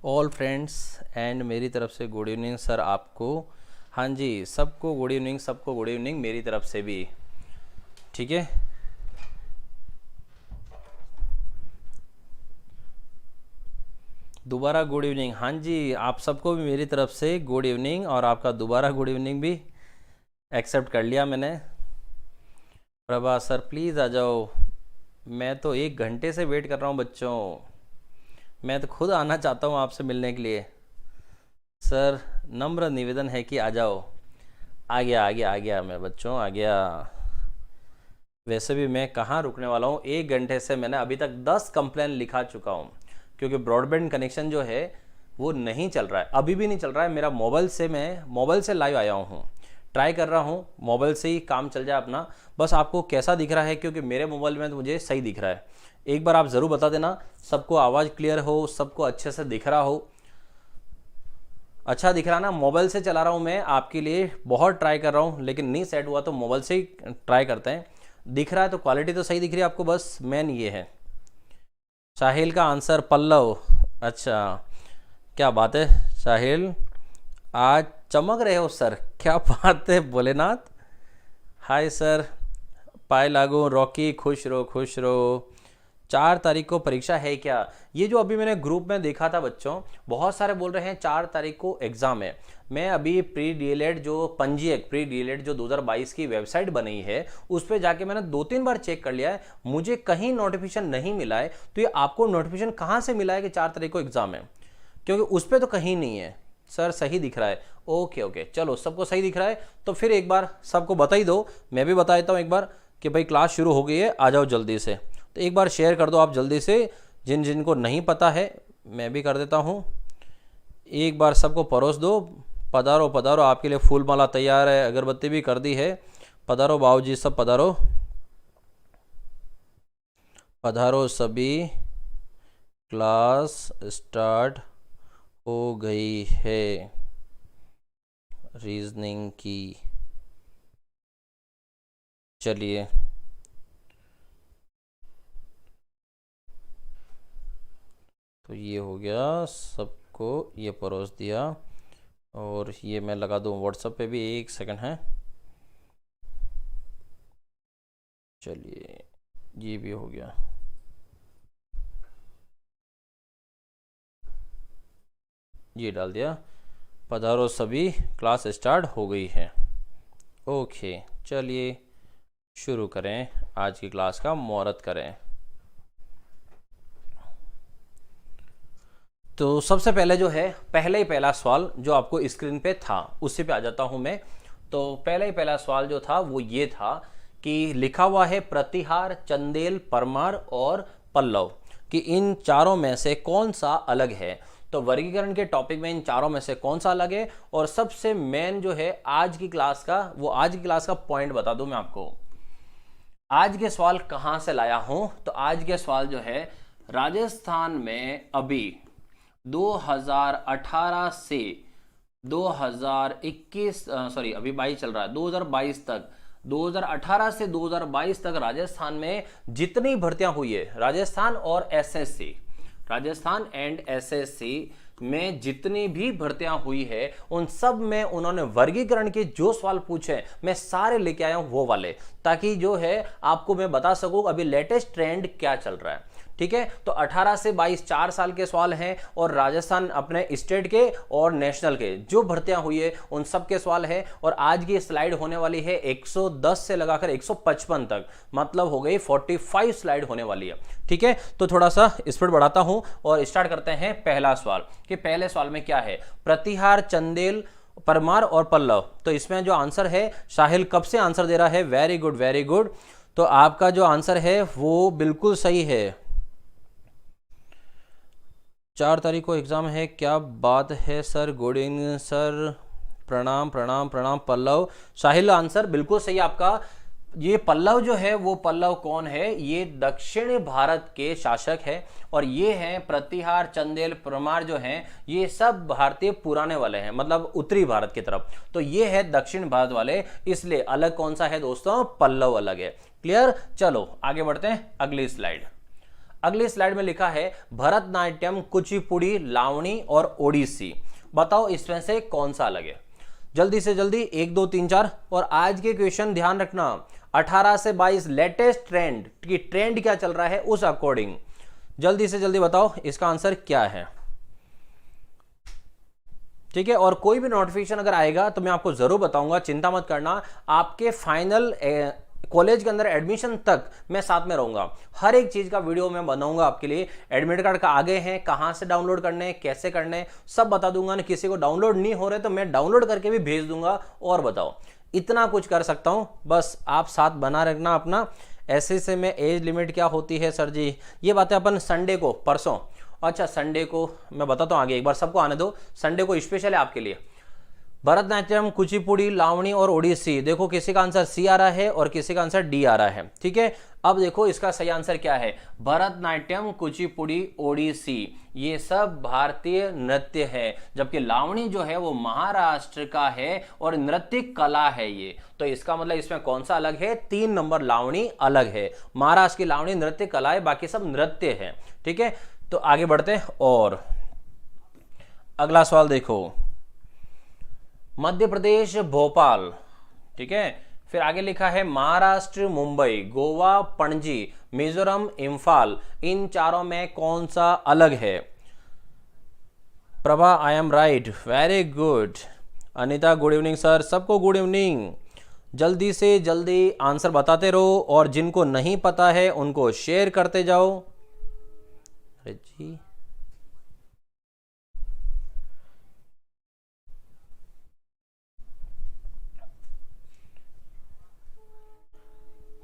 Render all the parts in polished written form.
All friends and मेरी तरफ से गुड इवनिंग सर आपको। हाँ जी, सबको गुड इवनिंग, सबको गुड इवनिंग मेरी तरफ से भी। ठीक है, दोबारा गुड इवनिंग। हाँ जी, आप सबको भी मेरी तरफ से गुड इवनिंग और आपका दोबारा गुड इवनिंग भी एक्सेप्ट कर लिया मैंने। प्रभा सर प्लीज़ आ जाओ, मैं तो 1 घंटे से वेट कर रहा हूँ बच्चों, मैं तो खुद आना चाहता हूँ आपसे मिलने के लिए। सर नम्र निवेदन है कि आ जाओ। आ गया आ गया आ गया मैं बच्चों, आ गया। वैसे भी मैं कहाँ रुकने वाला हूँ, 1 घंटे से मैंने अभी तक 10 कंप्लेन लिखा चुका हूँ, क्योंकि ब्रॉडबैंड कनेक्शन जो है वो नहीं चल रहा है, अभी भी नहीं चल रहा है मेरा। मैं मोबाइल से लाइव आया हूँ, ट्राई कर रहा हूँ मोबाइल से ही काम चल जाए अपना। बस आपको कैसा दिख रहा है, क्योंकि मेरे मोबाइल में तो मुझे सही दिख रहा है। एक बार आप ज़रूर बता देना, सबको आवाज़ क्लियर हो, सबको अच्छे से दिख रहा हो। अच्छा दिख रहा ना, मोबाइल से चला रहा हूँ मैं आपके लिए, बहुत ट्राई कर रहा हूँ लेकिन नहीं सेट हुआ, तो मोबाइल से ही ट्राई करते हैं। दिख रहा है तो क्वालिटी तो सही दिख रही है आपको, बस मेन ये है। साहिल का आंसर पल्लव, अच्छा क्या बात है साहिल, आज चमक रहे हो सर, क्या बात है भोलेनाथ। हाय सर, पाए लागू रॉकी, खुश रहो खुश रहो। 4 तारीख को परीक्षा है क्या? ये जो अभी मैंने ग्रुप में देखा था बच्चों, बहुत सारे बोल रहे हैं 4 तारीख को एग्ज़ाम है। मैं अभी प्री डीएलएड जो पंजीयक प्री डीएलएड जो 2022 की वेबसाइट बनी है, उस पर जाके मैंने 2-3 बार चेक कर लिया है, मुझे कहीं नोटिफिकेशन नहीं मिला है। तो ये आपको नोटिफिकेशन कहाँ से मिला है कि 4 तारीख को एग्ज़ाम है? क्योंकि उस पर तो कहीं नहीं है। सर सही दिख रहा है, ओके ओके, चलो सबको सही दिख रहा है तो फिर एक बार सबको बता ही दो, मैं भी बता देता हूँ एक बार कि भाई क्लास शुरू हो गई है, आ जाओ जल्दी से। तो एक बार शेयर कर दो आप जल्दी से, जिन जिनको नहीं पता है मैं भी कर देता हूँ। एक बार सबको परोस दो। पधारो पधारो, आपके लिए फूल माला तैयार है, अगरबत्ती भी कर दी है। पधारो बाबूजी, सब पधारो पधारो सभी, क्लास स्टार्ट हो गई है रीजनिंग की। चलिए तो ये हो गया, सबको ये परोस दिया, और ये मैं लगा दूँ व्हाट्सएप पे भी, 1 सेकंड है। चलिए ये भी हो गया, ये डाल दिया। पधारो सभी, क्लास स्टार्ट हो गई है। ओके चलिए शुरू करें, आज की क्लास का मुहूर्त करें। तो सबसे पहले जो है, पहला सवाल जो आपको स्क्रीन पे था उसी पे आ जाता हूं मैं। तो पहला सवाल जो था वो ये था कि लिखा हुआ है प्रतिहार, चंदेल, परमार और पल्लव, कि इन चारों में से कौन सा अलग है। तो वर्गीकरण के टॉपिक में इन चारों में से कौन सा अलग है, और सबसे मेन जो है आज की क्लास का, वो आज की क्लास का पॉइंट बता दूं मैं आपको। आज के सवाल कहां से लाया हूं, तो आज के सवाल जो है राजस्थान में अभी 2018 से 2021, सॉरी अभी 22 चल रहा है, 2022 तक, 2018 से 2022 तक राजस्थान में जितनी भर्तियां हुई है, राजस्थान और एसएससी, राजस्थान एंड एसएससी में जितनी भी भर्तियां हुई है, उन सब में उन्होंने वर्गीकरण के जो सवाल पूछे मैं सारे लेके आया हूं वो वाले, ताकि जो है आपको मैं बता सकूं अभी लेटेस्ट ट्रेंड क्या चल रहा है। ठीक है, तो 18 से 22 4 साल के सवाल हैं, और राजस्थान अपने स्टेट के और नेशनल के जो भर्तियां हुई है उन सब के सवाल है। और आज की स्लाइड होने वाली है 110 से लगाकर 155 तक, मतलब हो गई 45 स्लाइड होने वाली है। ठीक है, तो थोड़ा सा स्पीड बढ़ाता हूं और स्टार्ट करते हैं पहला सवाल, कि पहले सवाल में क्या है, प्रतिहार, चंदेल, परमार और पल्लव। तो इसमें जो आंसर है, साहिल कब से आंसर दे रहा है, वेरी गुड वेरी गुड। तो आपका जो आंसर है वो बिल्कुल सही है। 4 तारीख को एग्जाम है, क्या बात है सर, गुड इवनिंग सर, प्रणाम प्रणाम प्रणाम। पल्लव, साहिल आंसर बिल्कुल सही आपका। ये पल्लव जो है, वो पल्लव कौन है, ये दक्षिण भारत के शासक है, और ये हैं प्रतिहार, चंदेल, परमार जो हैं, ये सब भारतीय पुराने वाले हैं, मतलब उत्तरी भारत की तरफ। तो ये है दक्षिण भारत वाले, इसलिए अलग कौन सा है दोस्तों, पल्लव अलग है। क्लियर, चलो आगे बढ़ते हैं अगली स्लाइड। अगली स्लाइड में लिखा है भरतनाट्यम, कुचिपुड़ी, लावणी और ओडिसी। बताओ इसमें से कौन सा अलग है? जल्दी से जल्दी 1 2 3 4। और आज के क्वेश्चन ध्यान रखना, 18 से 22 लेटेस्ट ट्रेंड की ट्रेंड क्या चल रहा है उस अकॉर्डिंग जल्दी से जल्दी बताओ इसका आंसर क्या है। ठीक है, और कोई भी नोटिफिकेशन अगर आएगा तो मैं आपको जरूर बताऊंगा, चिंता मत करना। आपके फाइनल कॉलेज के अंदर एडमिशन तक मैं साथ में रहूंगा, हर एक चीज का वीडियो मैं बनाऊंगा आपके लिए। एडमिट कार्ड का आगे हैं, कहां से डाउनलोड करने, कैसे करने, सब बता दूंगा ना। किसी को डाउनलोड नहीं हो रहे तो मैं डाउनलोड करके भी भेज दूंगा। और बताओ, इतना कुछ कर सकता हूं, बस आप साथ बना रखना अपना। ऐसे से में एज लिमिट क्या होती है सर जी, ये बातें अपन संडे को, परसों, अच्छा संडे को मैं बताता हूँ आगे, एक बार सबको आने दो। संडे को स्पेशल है आपके लिए। भरतनाट्यम, कुचिपुड़ी, लावणी और ओडिसी। देखो किसी का आंसर सी आ रहा है और किसी का आंसर डी आ रहा है। ठीक है, अब देखो इसका सही आंसर क्या है। भरतनाट्यम, कुचिपुड़ी, ओडिसी ये सब भारतीय नृत्य है, जबकि लावणी जो है वो महाराष्ट्र का है और नृत्य कला है ये। तो इसका मतलब इसमें कौन सा अलग है? 3 नंबर लावणी अलग है। महाराष्ट्र की लावणी नृत्य कला है, बाकी सब नृत्य है। ठीक है, तो आगे बढ़ते हैं। और अगला सवाल देखो, मध्य प्रदेश भोपाल, ठीक है, फिर आगे लिखा है महाराष्ट्र मुंबई, गोवा पणजी, मिजोरम इम्फाल, इन चारों में कौन सा अलग है? प्रभा आई am right, very good. Anita good evening sir, सबको गुड इवनिंग। जल्दी से जल्दी आंसर बताते रहो और जिनको नहीं पता है उनको शेयर करते जाओ। अरे जी,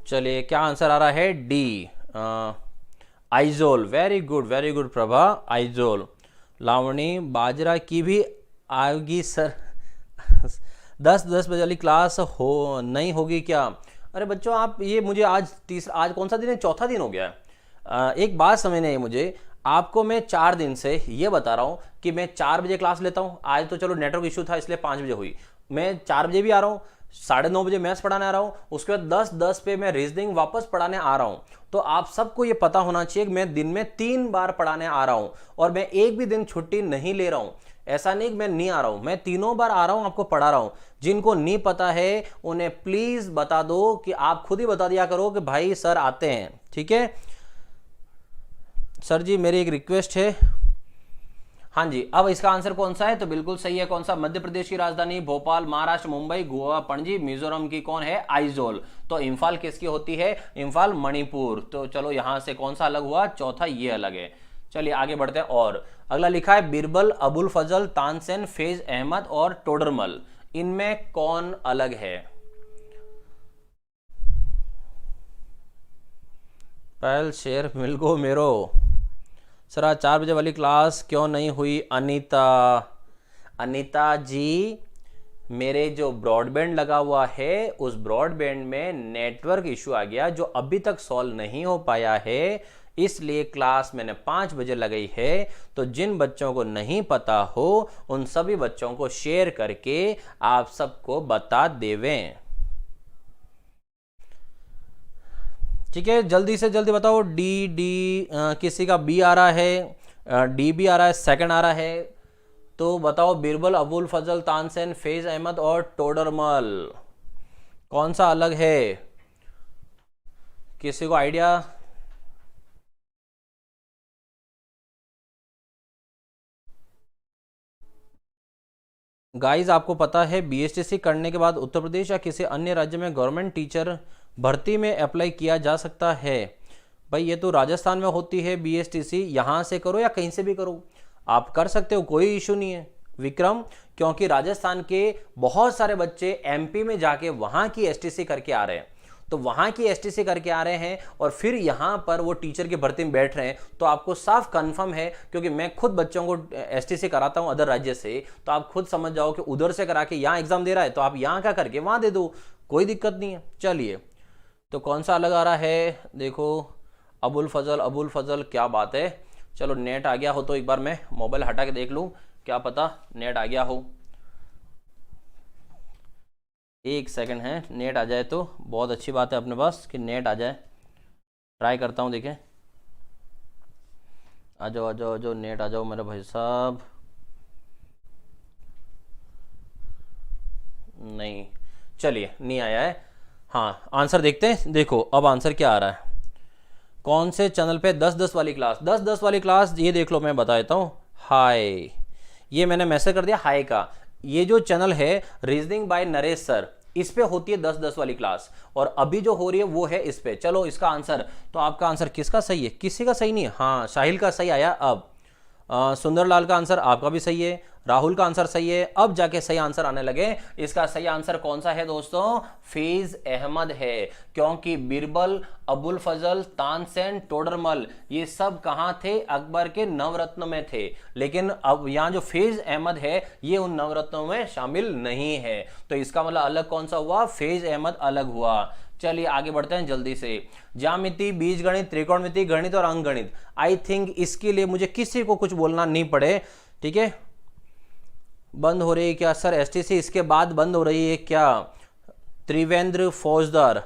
चलिए क्या आंसर आ रहा है? D, Aizawl. Very good Prabha, Aizawl. Lavani बाजरा की भी आएगी सर। 10 बजे वाली क्लास हो नहीं होगी क्या? अरे बच्चों आप ये मुझे आज कौन सा दिन है? चौथा दिन हो गया है। एक बात समझने है मुझे, आपको मैं 4 दिन से ये बता रहा हूँ कि मैं 4 बजे क्लास लेता हूँ। आज तो चलो नेटवर्क इशू था इसलिए 5 बजे हुई, मैं 4 बजे भी आ रहा हूँ, 9:30 बजे मैथ्स पढ़ाने आ रहा हूँ, उसके बाद 10:10 पे मैं रीजनिंग वापस पढ़ाने आ रहा हूँ। तो आप सबको ये पता होना चाहिए कि मैं दिन में 3 बार पढ़ाने आ रहा हूँ और मैं एक भी दिन छुट्टी नहीं ले रहा हूँ। ऐसा नहीं कि मैं नहीं आ रहा हूँ, मैं तीनों बार आ रहा हूँ, आपको पढ़ा रहा हूँ। जिनको नहीं पता है उन्हें प्लीज बता दो कि आप खुद ही बता दिया करो कि भाई सर आते हैं। ठीक है सर जी, मेरी एक रिक्वेस्ट है। हाँ जी, अब इसका आंसर कौन सा है? तो बिल्कुल सही है। कौन सा? मध्य प्रदेश की राजधानी भोपाल, महाराष्ट्र मुंबई, गोवा पणजी, मिजोरम की कौन है? आइजोल। तो इम्फाल किसकी होती है? इम्फाल मणिपुर। तो चलो यहां से कौन सा अलग हुआ? चौथा ये अलग है। चलिए आगे बढ़ते हैं। और अगला लिखा है बिरबल, अबुल फजल, तानसेन, फैज अहमद और टोडरमल, इनमें कौन अलग है? पहल शेर मिल गो मेरो। सर आज 4 बजे वाली क्लास क्यों नहीं हुई? अनीता जी, मेरे जो ब्रॉडबैंड लगा हुआ है उस ब्रॉडबैंड में नेटवर्क इशू आ गया जो अभी तक सॉल्व नहीं हो पाया है, इसलिए क्लास मैंने 5 बजे लगाई है। तो जिन बच्चों को नहीं पता हो उन सभी बच्चों को शेयर करके आप सबको बता देवें। ठीक है, जल्दी से जल्दी बताओ। डी किसी का बी आ रहा है, डी भी आ रहा है, सेकंड आ रहा है। तो बताओ बिरबल, अबुल फजल, तानसेन, फैज अहमद और टोडरमल, कौन सा अलग है? किसी को आइडिया? गाइस आपको पता है बीएसटीसी करने के बाद उत्तर प्रदेश या किसी अन्य राज्य में गवर्नमेंट टीचर भर्ती में अप्लाई किया जा सकता है। भाई ये तो राजस्थान में होती है बीएसटीसी, यहाँ से करो या कहीं से भी करो, आप कर सकते हो, कोई इशू नहीं है विक्रम। क्योंकि राजस्थान के बहुत सारे बच्चे एमपी में जाके वहाँ की एसटीसी करके आ रहे हैं, तो वहाँ की एसटीसी करके आ रहे हैं और फिर यहाँ पर वो टीचर की भर्ती में बैठ रहे हैं। तो आपको साफ कंफर्म है, क्योंकि मैं खुद बच्चों को एसटीसी कराता हूँ अदर राज्य से, तो आप खुद समझ जाओ कि उधर से करा के यहाँ एग्जाम दे रहा है तो आप यहाँ का करके वहाँ दे दो, कोई दिक्कत नहीं है। चलिए, तो कौन सा अलग आ रहा है? देखो अबुल फजल, क्या बात है। चलो नेट आ गया हो तो एक बार मैं मोबाइल हटा के देख लूँ, क्या पता नेट आ गया हो। 1 सेकंड है, नेट आ जाए तो बहुत अच्छी बात है अपने पास कि नेट आ जाए। ट्राई करता हूँ, देखें। आ जाओ आ जाओ आ जाओ, नेट आ जाओ मेरे भाई साहब। नहीं, चलिए नहीं आया है। हाँ, आंसर देखते हैं। देखो अब आंसर क्या आ रहा है। कौन से चैनल पे 10-10 वाली क्लास, 10-10 वाली क्लास, ये देख लो, मैं बता देता हूँ। हाय, ये मैंने मैसेज कर दिया हाय का। ये जो चैनल है रीजनिंग बाय नरेश सर, इस पे होती है 10-10 वाली क्लास, और अभी जो हो रही है वो है इस पे। चलो इसका आंसर, तो आपका आंसर किसका सही है? किसी का सही नहीं है। हाँ, साहिल का सही आया। अब सुंदरलाल का आंसर आपका भी सही है, राहुल का आंसर सही है, अब जाके सही आंसर आने लगे। इसका सही आंसर कौन सा है दोस्तों? फैज अहमद है, क्योंकि बिरबल, अबुल फजल, तानसेन, टोडरमल, ये सब कहां थे? अकबर के नवरत्न में थे। लेकिन अब यहां जो फैज अहमद है ये उन नवरत्नों में शामिल नहीं है, तो इसका मतलब अलग कौन सा हुआ? फैज अहमद अलग हुआ। चलिए आगे बढ़ते हैं जल्दी से। ज्यामिति, बीजगणित, त्रिकोणमिति, गणित और अंकगणित, आई थिंक इसके लिए मुझे किसी को कुछ बोलना नहीं पड़े, ठीक है। बंद हो रही है क्या सर एसटीसी? इसके बाद बंद हो रही है क्या? त्रिवेंद्र फौजदार,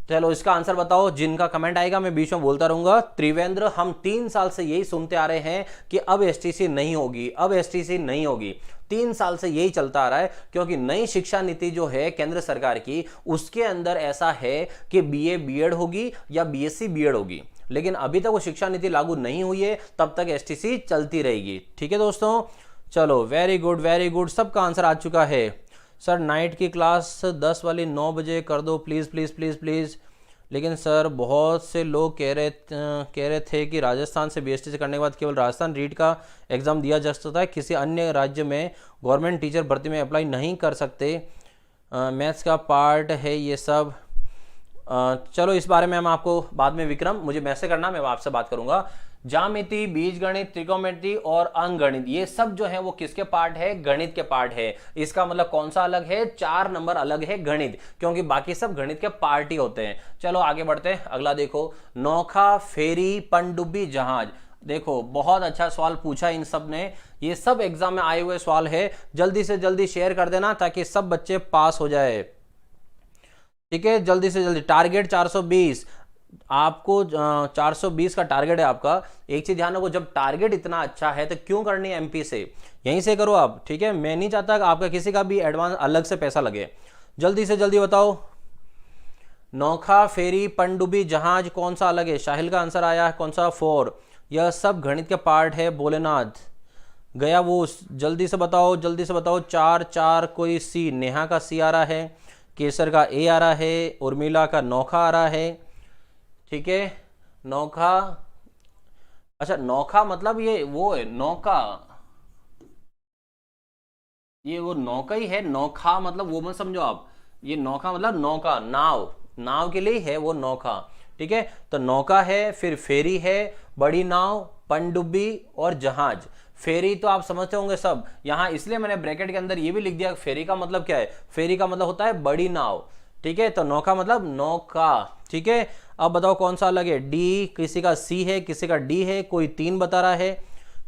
चलो इसका आंसर बताओ। जिनका कमेंट आएगा मैं बीच में बोलता रहूंगा। त्रिवेंद्र, हम 3 साल से यही सुनते आ रहे हैं कि अब एसटीसी नहीं होगी, अब एसटीसी नहीं होगी। 3 साल से यही चलता आ रहा है, क्योंकि नई शिक्षा नीति जो है केंद्र सरकार की, उसके अंदर ऐसा है कि बीए बीएड होगी या बीएससी बीएड होगी, लेकिन अभी तक वो शिक्षा नीति लागू नहीं हुई है, तब तक एसटीसी चलती रहेगी। ठीक है दोस्तों, चलो वेरी गुड वेरी गुड, सबका आंसर आ चुका है। सर नाइट की क्लास 10 वाली 9 बजे कर दो प्लीज़ प्लीज़ प्लीज़ प्लीज़। लेकिन सर बहुत से लोग कह रहे थे कि राजस्थान से बीएसटी से करने के बाद केवल राजस्थान रीट का एग्ज़ाम दिया जा सकता है, किसी अन्य राज्य में गवर्नमेंट टीचर भर्ती में अप्लाई नहीं कर सकते। मैथ्स का पार्ट है ये सब। चलो इस बारे में हम आपको बाद में, विक्रम मुझे मैसेज करना, मैं आपसे बात करूंगा। ज्यामिति, बीजगणित, त्रिकोणमिति और अंकगणित, ये सब जो है वो किसके पार्ट है? गणित के पार्ट है। इसका मतलब कौन सा अलग है? 4 नंबर अलग है गणित, क्योंकि बाकी सब गणित के पार्ट ही होते हैं। चलो आगे बढ़ते हैं, अगला देखो। नौका, फेरी, पनडुब्बी, जहाज। देखो बहुत अच्छा सवाल पूछा इन सब ने, ये सब एग्जाम में आए हुए सवाल है। जल्दी से जल्दी शेयर कर देना ताकि सब बच्चे पास हो जाए, ठीक है। जल्दी से जल्दी, टारगेट 420, आपको 420 का टारगेट है आपका। एक चीज ध्यान रखो, जब टारगेट इतना अच्छा है तो क्यों करनी है एमपी से? यहीं से करो आप, ठीक है। मैं नहीं चाहता कि आपका किसी का भी एडवांस अलग से पैसा लगे। जल्दी से जल्दी बताओ। नौका, फेरी, पनडुब्बी, जहाज, कौन सा अलग है? साहिल का आंसर आया है कौन सा? 4। यह सब गणित के पार्ट है। भोलेनाथ गया वो, जल्दी से बताओ जल्दी से बताओ। 4 कोई सी, नेहा का सी आ रहा है, केसर का ए आ रहा है, उर्मिला का नौखा आ रहा है, ठीक है। नौखा, अच्छा नौखा मतलब ये वो है नौका, ये वो नौका ही है। नौखा मतलब वो मत समझो आप, ये नौका मतलब नौका, नाव, नाव के लिए है वो नौका, ठीक है। तो नौका है, फिर फेरी है, बड़ी नाव, पनडुब्बी और जहाज। फेरी तो आप समझते होंगे सब, यहां इसलिए मैंने ब्रैकेट के अंदर ये भी लिख दिया। फेरी का मतलब क्या है? फेरी का मतलब होता है बड़ी नाव, ठीक है। तो नौका मतलब नौका, ठीक है। अब बताओ कौन सा अलग है? डी, किसी का सी है, किसी का डी है, कोई 3 बता रहा है,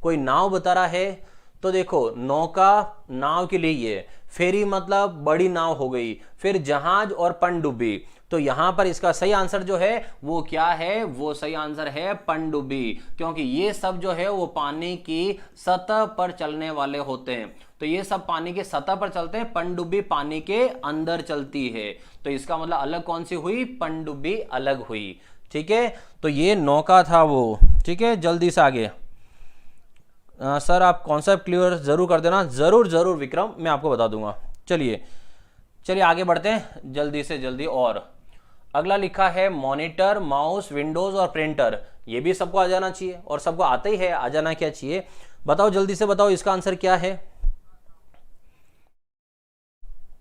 कोई नाव बता रहा है। तो देखो नौका नाव के लिए ये, फेरी मतलब बड़ी नाव हो गई, फिर जहाज और पनडुब्बी। तो यहां पर इसका सही आंसर जो है वो क्या है? वो सही आंसर है पनडुब्बी, क्योंकि ये सब जो है वो पानी की सतह पर चलने वाले होते हैं। तो ये सब पानी के सतह पर चलते हैं, पनडुब्बी पानी के अंदर चलती है। तो इसका मतलब अलग कौन सी हुई? पनडुब्बी अलग हुई, ठीक है। तो ये नौका था वो, ठीक है। जल्दी से आगे। सर आप कॉन्सेप्ट क्लियर जरूर कर देना। जरूर जरूर विक्रम, मैं आपको बता दूंगा। चलिए चलिए आगे बढ़ते हैं जल्दी से जल्दी। और अगला लिखा है मॉनिटर, माउस, विंडोज और प्रिंटर। ये भी सबको आ जाना चाहिए, और सबको आता ही है, आ जाना क्या चाहिए? बताओ जल्दी से बताओ इसका आंसर क्या है?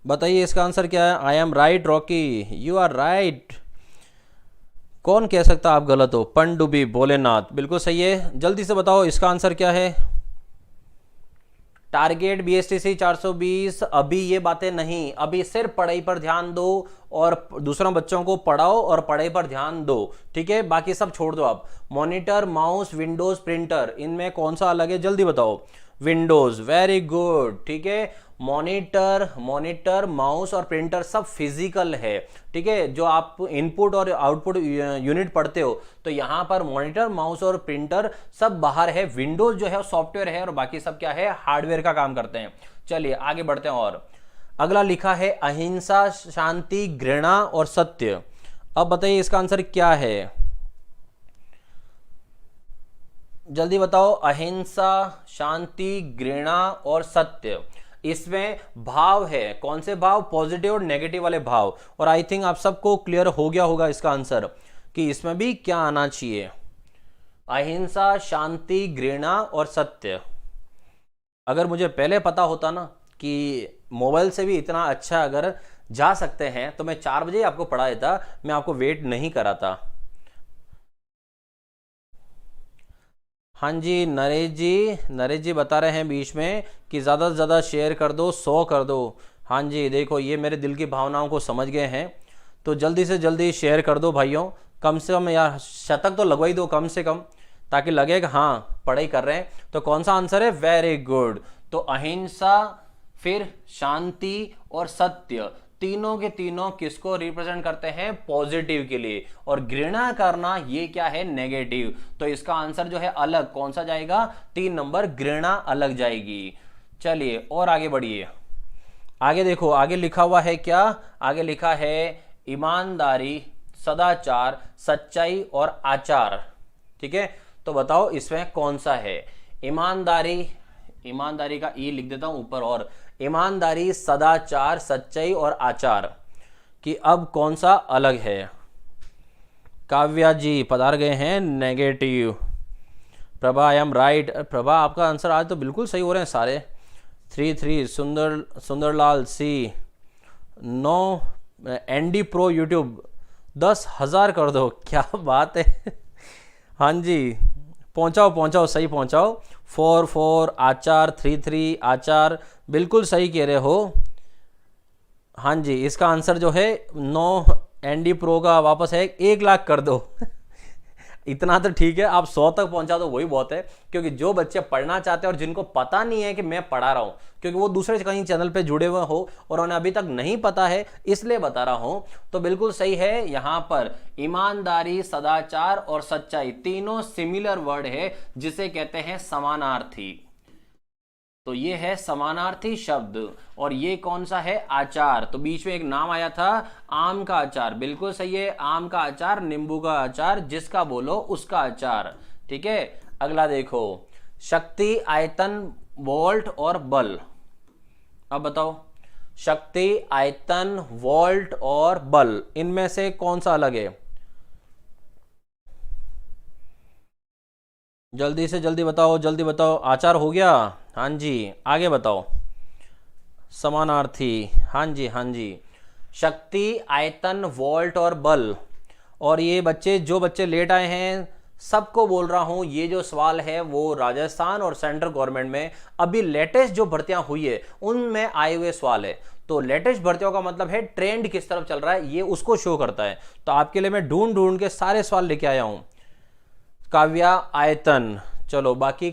बताइए इसका आंसर क्या है? I am right Rocky, you are right. कौन कह सकता आप गलत हो? पनडुब्बी, भोलेनाथ बिल्कुल सही है। जल्दी से बताओ इसका आंसर क्या है? टारगेट बीएसटीसी 420, अभी ये बातें नहीं, अभी सिर्फ पढ़ाई पर ध्यान दो और दूसरों बच्चों को पढ़ाओ और पढ़ाई पर ध्यान दो, ठीक है। बाकी सब छोड़ दो आप। मॉनिटर, माउस, विंडोज, प्रिंटर, इनमें कौन सा अलग है? जल्दी बताओ। विंडोज, वेरी गुड, ठीक है। मॉनिटर माउस और प्रिंटर सब फिजिकल है, ठीक है। जो आप इनपुट और आउटपुट यूनिट पढ़ते हो तो यहाँ पर मॉनिटर माउस और प्रिंटर सब बाहर है, विंडोज जो है सॉफ्टवेयर है और बाकी सब क्या है, हार्डवेयर का काम करते हैं। चलिए आगे बढ़ते हैं। और अगला लिखा है अहिंसा, शांति, घृणा और सत्य। अब बताइए इसका आंसर क्या है, जल्दी बताओ। अहिंसा, शांति, घृणा और सत्य, इसमें भाव है, कौन से भाव, पॉजिटिव और नेगेटिव वाले भाव। और आई थिंक आप सबको क्लियर हो गया होगा इसका आंसर कि इसमें भी क्या आना चाहिए, अहिंसा, शांति, घृणा और सत्य। अगर मुझे पहले पता होता ना कि मोबाइल से भी इतना अच्छा अगर जा सकते हैं तो मैं 4 बजे आपको पढ़ा देता, मैं आपको वेट नहीं कराता। हाँ जी, नरेश जी बता रहे हैं बीच में कि ज़्यादा से ज़्यादा शेयर कर दो, 100 कर दो। हाँ जी, देखो ये मेरे दिल की भावनाओं को समझ गए हैं, तो जल्दी से जल्दी शेयर कर दो भाइयों। कम से कम यार शतक तो लगवाई दो कम से कम, ताकि लगे कि हाँ पढ़ाई कर रहे हैं। तो कौन सा आंसर है, वेरी गुड। तो अहिंसा, फिर शांति और सत्य, तीनों के तीनों किसको रिप्रेजेंट करते हैं, पॉजिटिव के लिए। और घृणा करना ये क्या है, नेगेटिव। तो इसका आंसर जो है अलग, कौन सा जाएगा, 3 नंबर, घृणा अलग जाएगी। चलिए और आगे बढ़िए। आगे देखो, आगे लिखा हुआ है क्या, आगे लिखा है ईमानदारी, सदाचार, सच्चाई और आचार, ठीक है। तो बताओ इसमें कौन सा है, ईमानदारी का ई लिख देता हूं ऊपर, और ईमानदारी, सदाचार, सच्चाई और आचार कि अब कौन सा अलग है। काव्या जी पधार गए हैं, negative. Prabha I am right. Prabha आपका आंसर आज तो बिल्कुल सही हो रहे हैं सारे। 3 सुंदरलाल सी, 9 एनडी प्रो यूट्यूब 10,000 कर दो, क्या बात है। हाँ जी, पहुंचाओ सही पहुंचाओ। 4 आचार, 3 आचार, बिल्कुल सही कह रहे हो। हाँ जी, इसका आंसर जो है 9 एनडी प्रो का वापस है 1 लाख कर दो। इतना तो ठीक है, आप 100 तक पहुंचा दो वही बहुत है, क्योंकि जो बच्चे पढ़ना चाहते हैं और जिनको पता नहीं है कि मैं पढ़ा रहा हूं, क्योंकि वो दूसरे कहीं चैनल पे जुड़े हुए हो और उन्हें अभी तक नहीं पता है, इसलिए बता रहा हूं। तो बिल्कुल सही है, यहां पर ईमानदारी, सदाचार और सच्चाई तीनों सिमिलर वर्ड है, जिसे कहते हैं समानार्थी। तो ये है समानार्थी शब्द। और ये कौन सा है, आचार। तो बीच में एक नाम आया था, आम का अचार, बिल्कुल सही है, आम का अचार, नींबू का अचार, जिसका बोलो उसका अचार, ठीक है। अगला देखो, शक्ति, आयतन, वोल्ट और बल। अब बताओ, शक्ति, आयतन, वोल्ट और बल, इनमें से कौन सा अलग है, जल्दी से जल्दी बताओ, जल्दी बताओ। आचार हो गया, हाँ जी, आगे बताओ। समानार्थी, हाँ जी, शक्ति, आयतन, वोल्ट और बल। और ये बच्चे, जो बच्चे लेट आए हैं, सबको बोल रहा हूं, ये जो सवाल है वो राजस्थान और सेंट्रल गवर्नमेंट में अभी लेटेस्ट जो भर्तियां हुई है उनमें आए हुए सवाल है। तो लेटेस्ट भर्तियों का मतलब है ट्रेंड किस तरफ चल रहा है, ये उसको शो करता है। तो आपके लिए मैं ढूंढ के सारे सवाल लेके आया हूं। काव्या, आयतन, चलो बाकी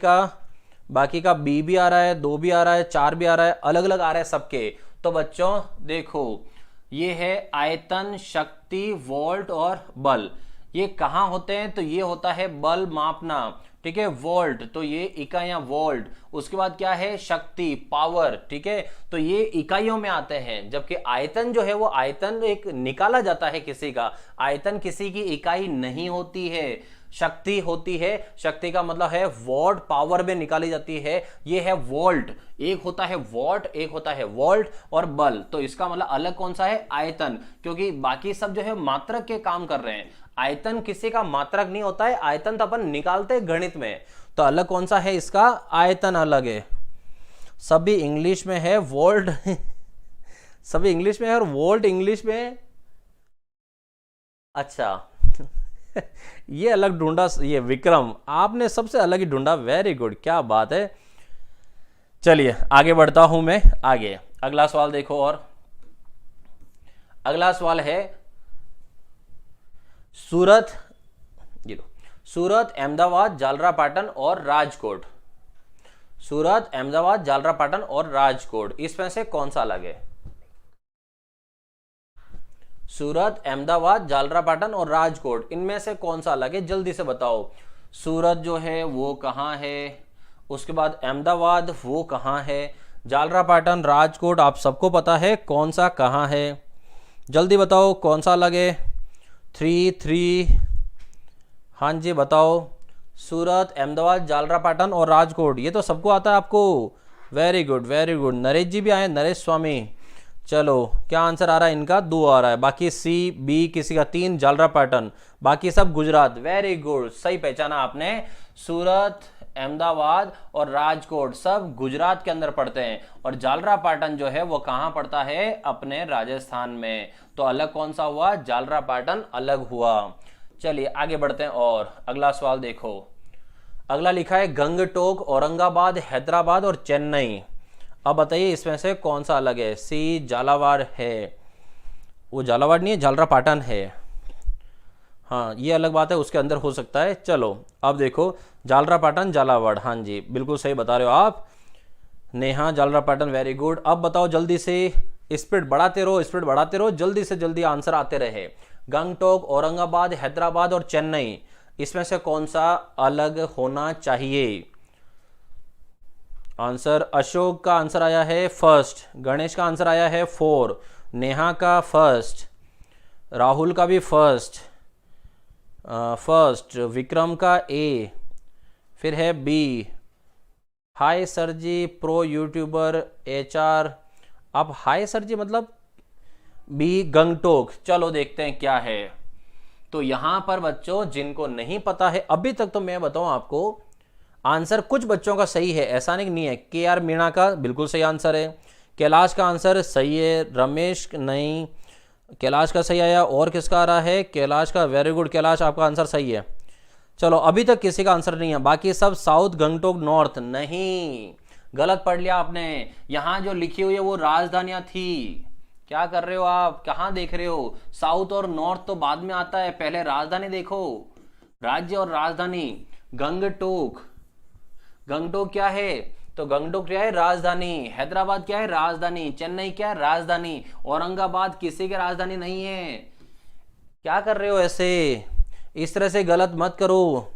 का बी भी आ रहा है, 2 भी आ रहा है, 4 भी आ रहा है, अलग अलग आ रहा है सबके। तो बच्चों देखो, ये है आयतन, शक्ति, वोल्ट और बल। ये कहाँ होते हैं, तो ये होता है बल मापना, ठीक है। वोल्ट तो ये इकाइयां, वोल्ट। उसके बाद क्या है, शक्ति, पावर, ठीक है। तो ये इकाइयों में आते हैं। जबकि आयतन जो है वो आयतन एक निकाला जाता है किसी का, आयतन किसी की इकाई नहीं होती है। शक्ति होती है, शक्ति का मतलब है वॉट, पावर में निकाली जाती है, ये है वोल्ट। एक होता है वॉट, एक होता है वोल्ट और बल। तो इसका मतलब अलग कौन सा है, आयतन, क्योंकि बाकी सब जो है मात्रक के काम कर रहे हैं। आयतन किसी का मात्रक नहीं होता है, आयतन तो अपन निकालते हैं गणित में। तो अलग कौन सा है इसका, आयतन अलग है। सभी इंग्लिश में है, वोल्ट सभी इंग्लिश में है और वोल्ट इंग्लिश में, अच्छा ये अलग ढूंढा, ये विक्रम आपने सबसे अलग ही ढूंढा, वेरी गुड, क्या बात है। चलिए आगे बढ़ता हूं मैं आगे। अगला सवाल देखो, और अगला सवाल है सूरत, ये लो, सूरत, अहमदाबाद, जालरा पाटन और राजकोट। सूरत, अहमदाबाद, झालरापाटन और राजकोट, इसमें से कौन सा अलग है? सूरत, अहमदाबाद, झालरापाटन और राजकोट, इनमें से कौन सा अलग है? जल्दी से बताओ। सूरत जो है वो कहाँ है, उसके बाद अहमदाबाद वो कहाँ है, झालरापाटन, राजकोट आप सबको पता है कौन सा कहाँ है। जल्दी बताओ कौन सा अलग है। 3 3, हाँ जी बताओ। सूरत, अहमदाबाद, झालरापाटन और राजकोट, ये तो सबको आता है आपको। Very good very good. Naresh ji भी आए, नरेश स्वामी। चलो क्या आंसर आ रहा है इनका? 2 आ रहा है, बाकी सी बी किसी का 3, झालरापाटन, बाकी सब गुजरात। वेरी गुड, सही पहचाना आपने। सूरत, अहमदाबाद और राजकोट सब गुजरात के अंदर पड़ते हैं, और झालरापाटन जो है वो कहाँ पड़ता है? अपने राजस्थान में। तो अलग कौन सा हुआ? झालरापाटन अलग हुआ। चलिए आगे बढ़ते हैं और अगला सवाल देखो। अगला लिखा है गंगटोक, औरंगाबाद, हैदराबाद और चेन्नई। अब बताइए इसमें से कौन सा अलग है? सी झालावाड़ है, वो झालावाड़ नहीं है, झालरापाटन है। हाँ ये अलग बात है, उसके अंदर हो सकता है। चलो अब देखो, झालरापाटन, झालावाड़, हाँ जी बिल्कुल सही बता रहे हो आप। Neha, Jhalrapatan, very good. अब बताओ जल्दी से, स्पीड बढ़ाते रहो, स्पीड बढ़ाते रहो, जल्दी से जल्दी आंसर आते रहे। गंगटोक, औरंगाबाद, हैदराबाद और चेन्नई, इसमें से कौन सा अलग होना चाहिए? आंसर, अशोक का आंसर आया है फर्स्ट, गणेश का आंसर आया है 4, नेहा का फर्स्ट, राहुल का भी फर्स्ट, विक्रम का ए, फिर है बी। हाय सर जी, प्रो यूट्यूबर HR। अब हाय सर जी मतलब बी गंगटोक। चलो देखते हैं क्या है। तो यहां पर बच्चों जिनको नहीं पता है अभी तक, तो मैं बताऊं आपको, आंसर कुछ बच्चों का सही है, ऐसा नहीं है। KR मीणा का बिल्कुल सही आंसर है, कैलाश का आंसर सही है, रमेश नहीं, कैलाश का सही आया। और किसका आ रहा है? कैलाश का, वेरी गुड कैलाश, आपका आंसर सही है। चलो अभी तक किसी का आंसर नहीं है, बाकी सब साउथ, गंगटोक, नॉर्थ। नहीं, गलत पढ़ लिया आपने। यहां जो लिखी हुई है वो राजधानियां थी। क्या कर रहे हो आप? कहां देख रहे हो? साउथ और नॉर्थ तो बाद में आता है, पहले राजधानी देखो, राज्य और राजधानी। गंगटोक, गंगटोक क्या है? तो गंगटोक क्या है? राजधानी। हैदराबाद क्या है? राजधानी। चेन्नई क्या है? राजधानी। औरंगाबाद किसी की राजधानी नहीं है। क्या कर रहे हो ऐसे? इस तरह से गलत मत करो,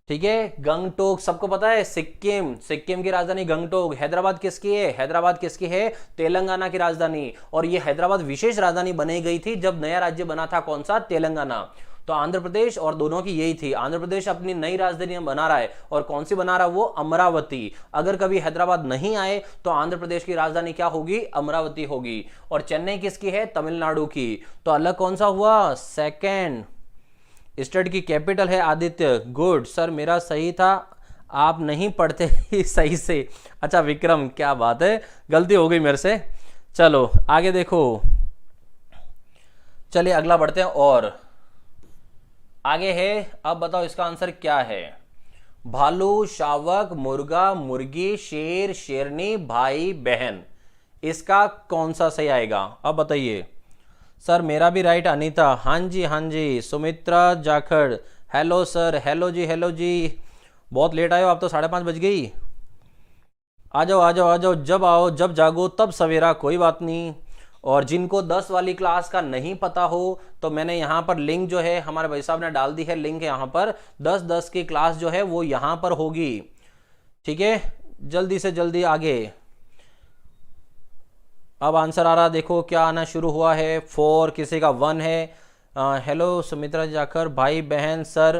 ठीक है। गंगटोक सबको पता है, सिक्किम, सिक्किम की राजधानी गंगटोक। हैदराबाद किसकी है? हैदराबाद किसकी है? तेलंगाना की राजधानी। और ये हैदराबाद विशेष राजधानी बनाई गई थी जब नया राज्य बना था, कौन सा? तेलंगाना। तो आंध्र प्रदेश और दोनों की यही थी। आंध्र प्रदेश अपनी नई राजधानी बना रहा है, और कौन सी बना रहा है वो? अमरावती। अगर कभी हैदराबाद नहीं आए तो आंध्र प्रदेश की राजधानी क्या होगी? अमरावती होगी। और चेन्नई किसकी है? तमिलनाडु की। तो अलग कौन सा हुआ? सेकेंड। स्टेट की कैपिटल है आदित्य। गुड सर, मेरा सही था, आप नहीं पढ़ते सही से। अच्छा विक्रम, क्या बात है, गलती हो गई मेरे से। चलो आगे देखो, चलिए अगला बढ़ते हैं और आगे है। अब बताओ इसका आंसर क्या है? भालू, शावक, मुर्गा, मुर्गी, शेर, शेरनी, भाई, बहन, इसका कौन सा सही आएगा? अब बताइए। सर मेरा भी राइट, अनीता, हाँ जी हाँ जी। Sumitra Jakhar, hello sir, hello जी, हेलो जी। बहुत लेट आए हो आप तो, 5:30 बज गई। आ जाओ आ जाओ आ जाओ, जब आओ जब जागो तब सवेरा, कोई बात नहीं। और जिनको 10 वाली क्लास का नहीं पता हो तो मैंने यहाँ पर लिंक जो है हमारे भाई साहब ने डाल दी है, लिंक यहाँ पर 10-10 की क्लास जो है वो यहाँ पर होगी, ठीक है। जल्दी से जल्दी आगे। अब आंसर आ रहा, देखो क्या आना शुरू हुआ है। 4, किसी का 1 है। हेलो सुमित्रा जाकर, भाई बहन, सर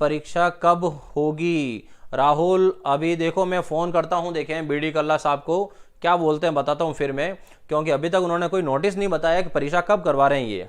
परीक्षा कब होगी? राहुल, अभी देखो मैं फ़ोन करता हूँ, देखें BD कल्ला साहब को क्या बोलते हैं, बताता हूँ फिर मैं, क्योंकि अभी तक उन्होंने कोई नोटिस नहीं बताया कि परीक्षा कब करवा रहे हैं। ये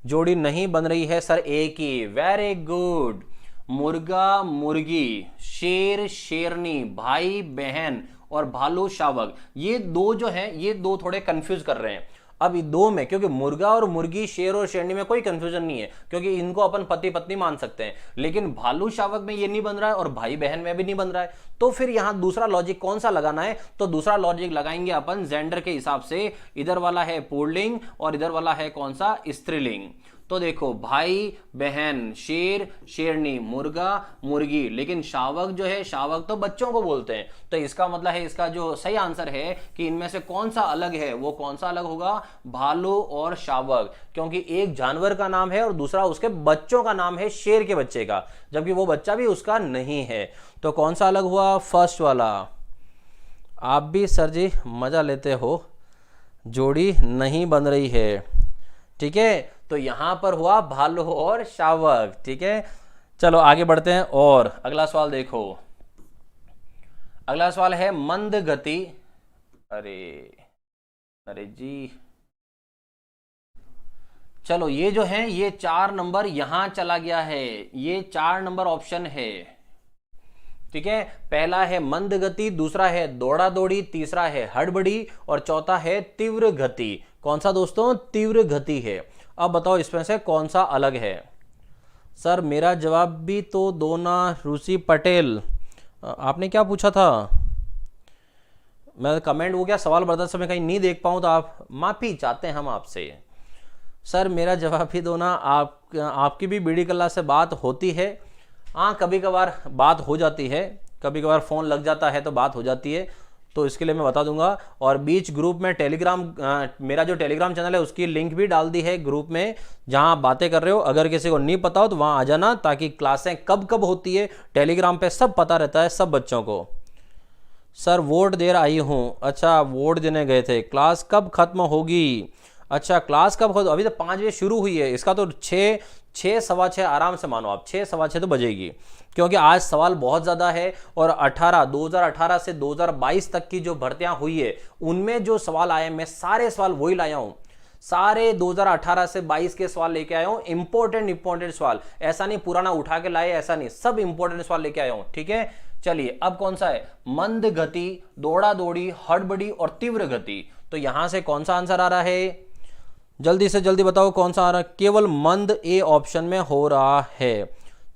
जोड़ी नहीं बन रही है सर, एक ही। Very good. मुर्गा, मुर्गी, शेर, शेरनी, भाई बहन और भालू, शावक, ये दो जो हैं ये दो थोड़े कंफ्यूज कर रहे हैं। अब दो में, क्योंकि मुर्गा और मुर्गी, शेर और शेरनी में कोई कंफ्यूजन नहीं है, क्योंकि इनको अपन पति पत्नी मान सकते हैं, लेकिन भालू शावक में ये नहीं बन रहा है और भाई बहन में भी नहीं बन रहा है। तो फिर यहां दूसरा लॉजिक कौन सा लगाना है? तो दूसरा लॉजिक लगाएंगे अपन जेंडर के हिसाब से। इधर वाला है पुल्लिंग और इधर वाला है कौन सा? स्त्रीलिंग। तो देखो भाई बहन, शेर शेरनी, मुर्गा मुर्गी, लेकिन शावक जो है, शावक तो बच्चों को बोलते हैं। तो इसका मतलब है, इसका जो सही आंसर है कि इनमें से कौन सा अलग है, वो कौन सा अलग होगा, भालू और शावक, क्योंकि एक जानवर का नाम है और दूसरा उसके बच्चों का नाम है शेर के बच्चे का, जबकि वो बच्चा भी उसका नहीं है। तो कौन सा अलग हुआ, फर्स्ट वाला। आप भी सर जी मजा लेते हो, जोड़ी नहीं बन रही है, ठीक है। तो यहां पर हुआ भालू और शावक, ठीक है। चलो आगे बढ़ते हैं और अगला सवाल देखो। अगला सवाल है मंद गति, अरे अरे जी, चलो ये जो है ये 4 नंबर यहां चला गया है, ये 4 नंबर ऑप्शन है, ठीक है। पहला है मंद गति, दूसरा है दौड़ा दौड़ी, तीसरा है हड़बड़ी और चौथा है तीव्र गति। कौन सा दोस्तों, तीव्र गति है। अब बताओ इसमें से कौन सा अलग है। सर मेरा जवाब भी तो दो ना, रूसी पटेल। आपने क्या पूछा था, मैं कमेंट वो क्या सवाल बताते समय कहीं नहीं देख पाऊँ तो आप माफी चाहते हैं हम आपसे। सर मेरा जवाब ही दो ना, आपकी भी बीड़ी कल्ला से बात होती है। हाँ कभी कभार बात हो जाती है, कभी कभार फ़ोन लग जाता है तो बात हो जाती है, तो इसके लिए मैं बता दूंगा। और बीच ग्रुप में टेलीग्राम, मेरा जो टेलीग्राम चैनल है उसकी लिंक भी डाल दी है ग्रुप में, जहां आप बातें कर रहे हो। अगर किसी को नहीं पता हो तो वहां आ जाना, ताकि क्लासें कब कब होती है टेलीग्राम पे सब पता रहता है सब बच्चों को। सर वोट देर आई हूँ, अच्छा वोट देने गए थे, क्लास कब खत्म होगी। अच्छा क्लास कब खत्म, अभी तो 5 बजे शुरू हुई है, इसका तो 6 सवा 6 आराम से मानो आप, 6 सवा 6 तो बजेगी, क्योंकि आज सवाल बहुत ज़्यादा है। और 2018 से 2022 तक की जो भर्तियां हुई है उनमें जो सवाल आए, मैं सारे सवाल वही लाया हूं, सारे 2018 से 22 के सवाल लेके आया हूं, इंपॉर्टेंट सवाल, ऐसा नहीं पुराना उठा के लाए, ऐसा नहीं, सब इंपॉर्टेंट सवाल लेके आया हूं, ठीक है। चलिए अब कौन सा है, मंद गति, दौड़ा दौड़ी, हड़बड़ी और तीव्र गति। तो यहां से कौन सा आंसर आ रहा है, जल्दी से जल्दी बताओ कौन सा आ रहा है। केवल मंद ए ऑप्शन में हो रहा है,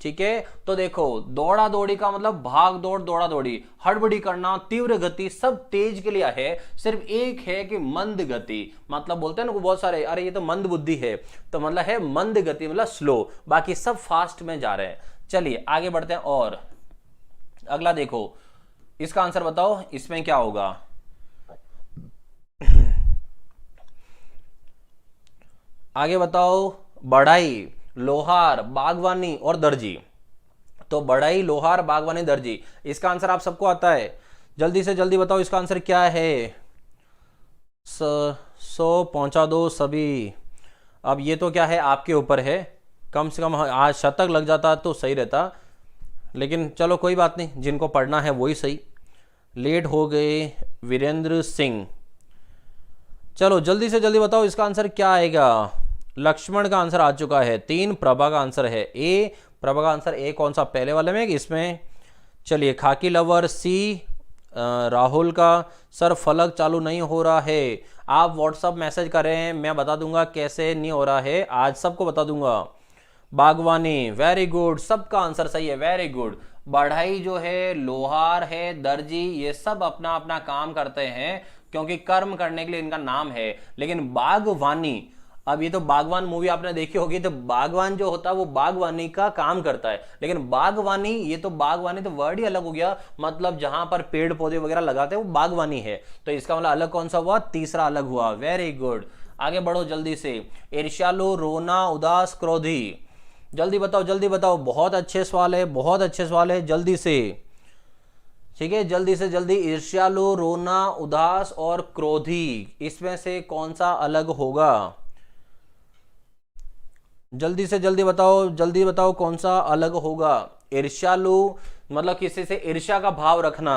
ठीक है। तो देखो दौड़ा दौड़ी का मतलब भाग दौड़, दौड़ा दौड़ी, हड़बड़ी करना, तीव्र गति, सब तेज के लिए है। सिर्फ एक है कि मंद गति, मतलब बोलते हैं ना बहुत सारे, अरे ये तो मंद बुद्धि है, तो मतलब है मंद गति मतलब स्लो, बाकी सब फास्ट में जा रहे हैं। चलिए आगे बढ़ते हैं और अगला देखो, इसका आंसर बताओ इसमें क्या होगा। आगे बताओ, बढ़ई, लोहार, बागवानी और दर्जी। तो बढ़ई, लोहार, बागवानी, दर्जी, इसका आंसर आप सबको आता है, जल्दी से जल्दी बताओ इसका आंसर क्या है। 100 पहुंचा दो सभी। अब ये तो क्या है आपके ऊपर है, कम से कम आज शतक लग जाता तो सही रहता, लेकिन चलो कोई बात नहीं, जिनको पढ़ना है वही सही। लेट हो गए वीरेंद्र सिंह। चलो जल्दी से जल्दी बताओ इसका आंसर क्या आएगा। लक्ष्मण का आंसर आ चुका है 3, प्रभा का आंसर है ए, प्रभा का आंसर ए कौन सा, पहले वाले में इसमें। चलिए खाकी लवर सी, राहुल का सर फलक चालू नहीं हो रहा है, आप व्हाट्सअप मैसेज कर रहे हैं, मैं बता दूंगा कैसे नहीं हो रहा है, आज सबको बता दूंगा। बागवानी, वेरी गुड, सबका आंसर सही है, वेरी गुड। बढ़ई जो है, लोहार है, दर्जी, ये सब अपना अपना काम करते हैं क्योंकि कर्म करने के लिए इनका नाम है। लेकिन बागवानी, अब ये तो बागवान मूवी आपने देखी होगी, तो बागवान जो होता है वो बागवानी का काम करता है, लेकिन बागवानी, ये तो बागवानी तो वर्ड ही अलग हो गया, मतलब जहां पर पेड़ पौधे वगैरह लगाते हैं वो बागवानी है। तो इसका मतलब अलग कौन सा हुआ, तीसरा अलग हुआ, वेरी गुड। आगे बढ़ो जल्दी से। ईर्ष्यालु, रोना, उदास, क्रोधी, जल्दी बताओ जल्दी बताओ, बहुत अच्छे सवाल है, बहुत अच्छे सवाल है, जल्दी से, ठीक है, जल्दी से जल्दी। ईर्ष्यालु, रोना, उदास और क्रोधी, इसमें से कौन सा अलग होगा, जल्दी से जल्दी बताओ, जल्दी बताओ कौन सा अलग होगा। ईर्ष्यालु मतलब किसी से ईर्ष्या का भाव रखना,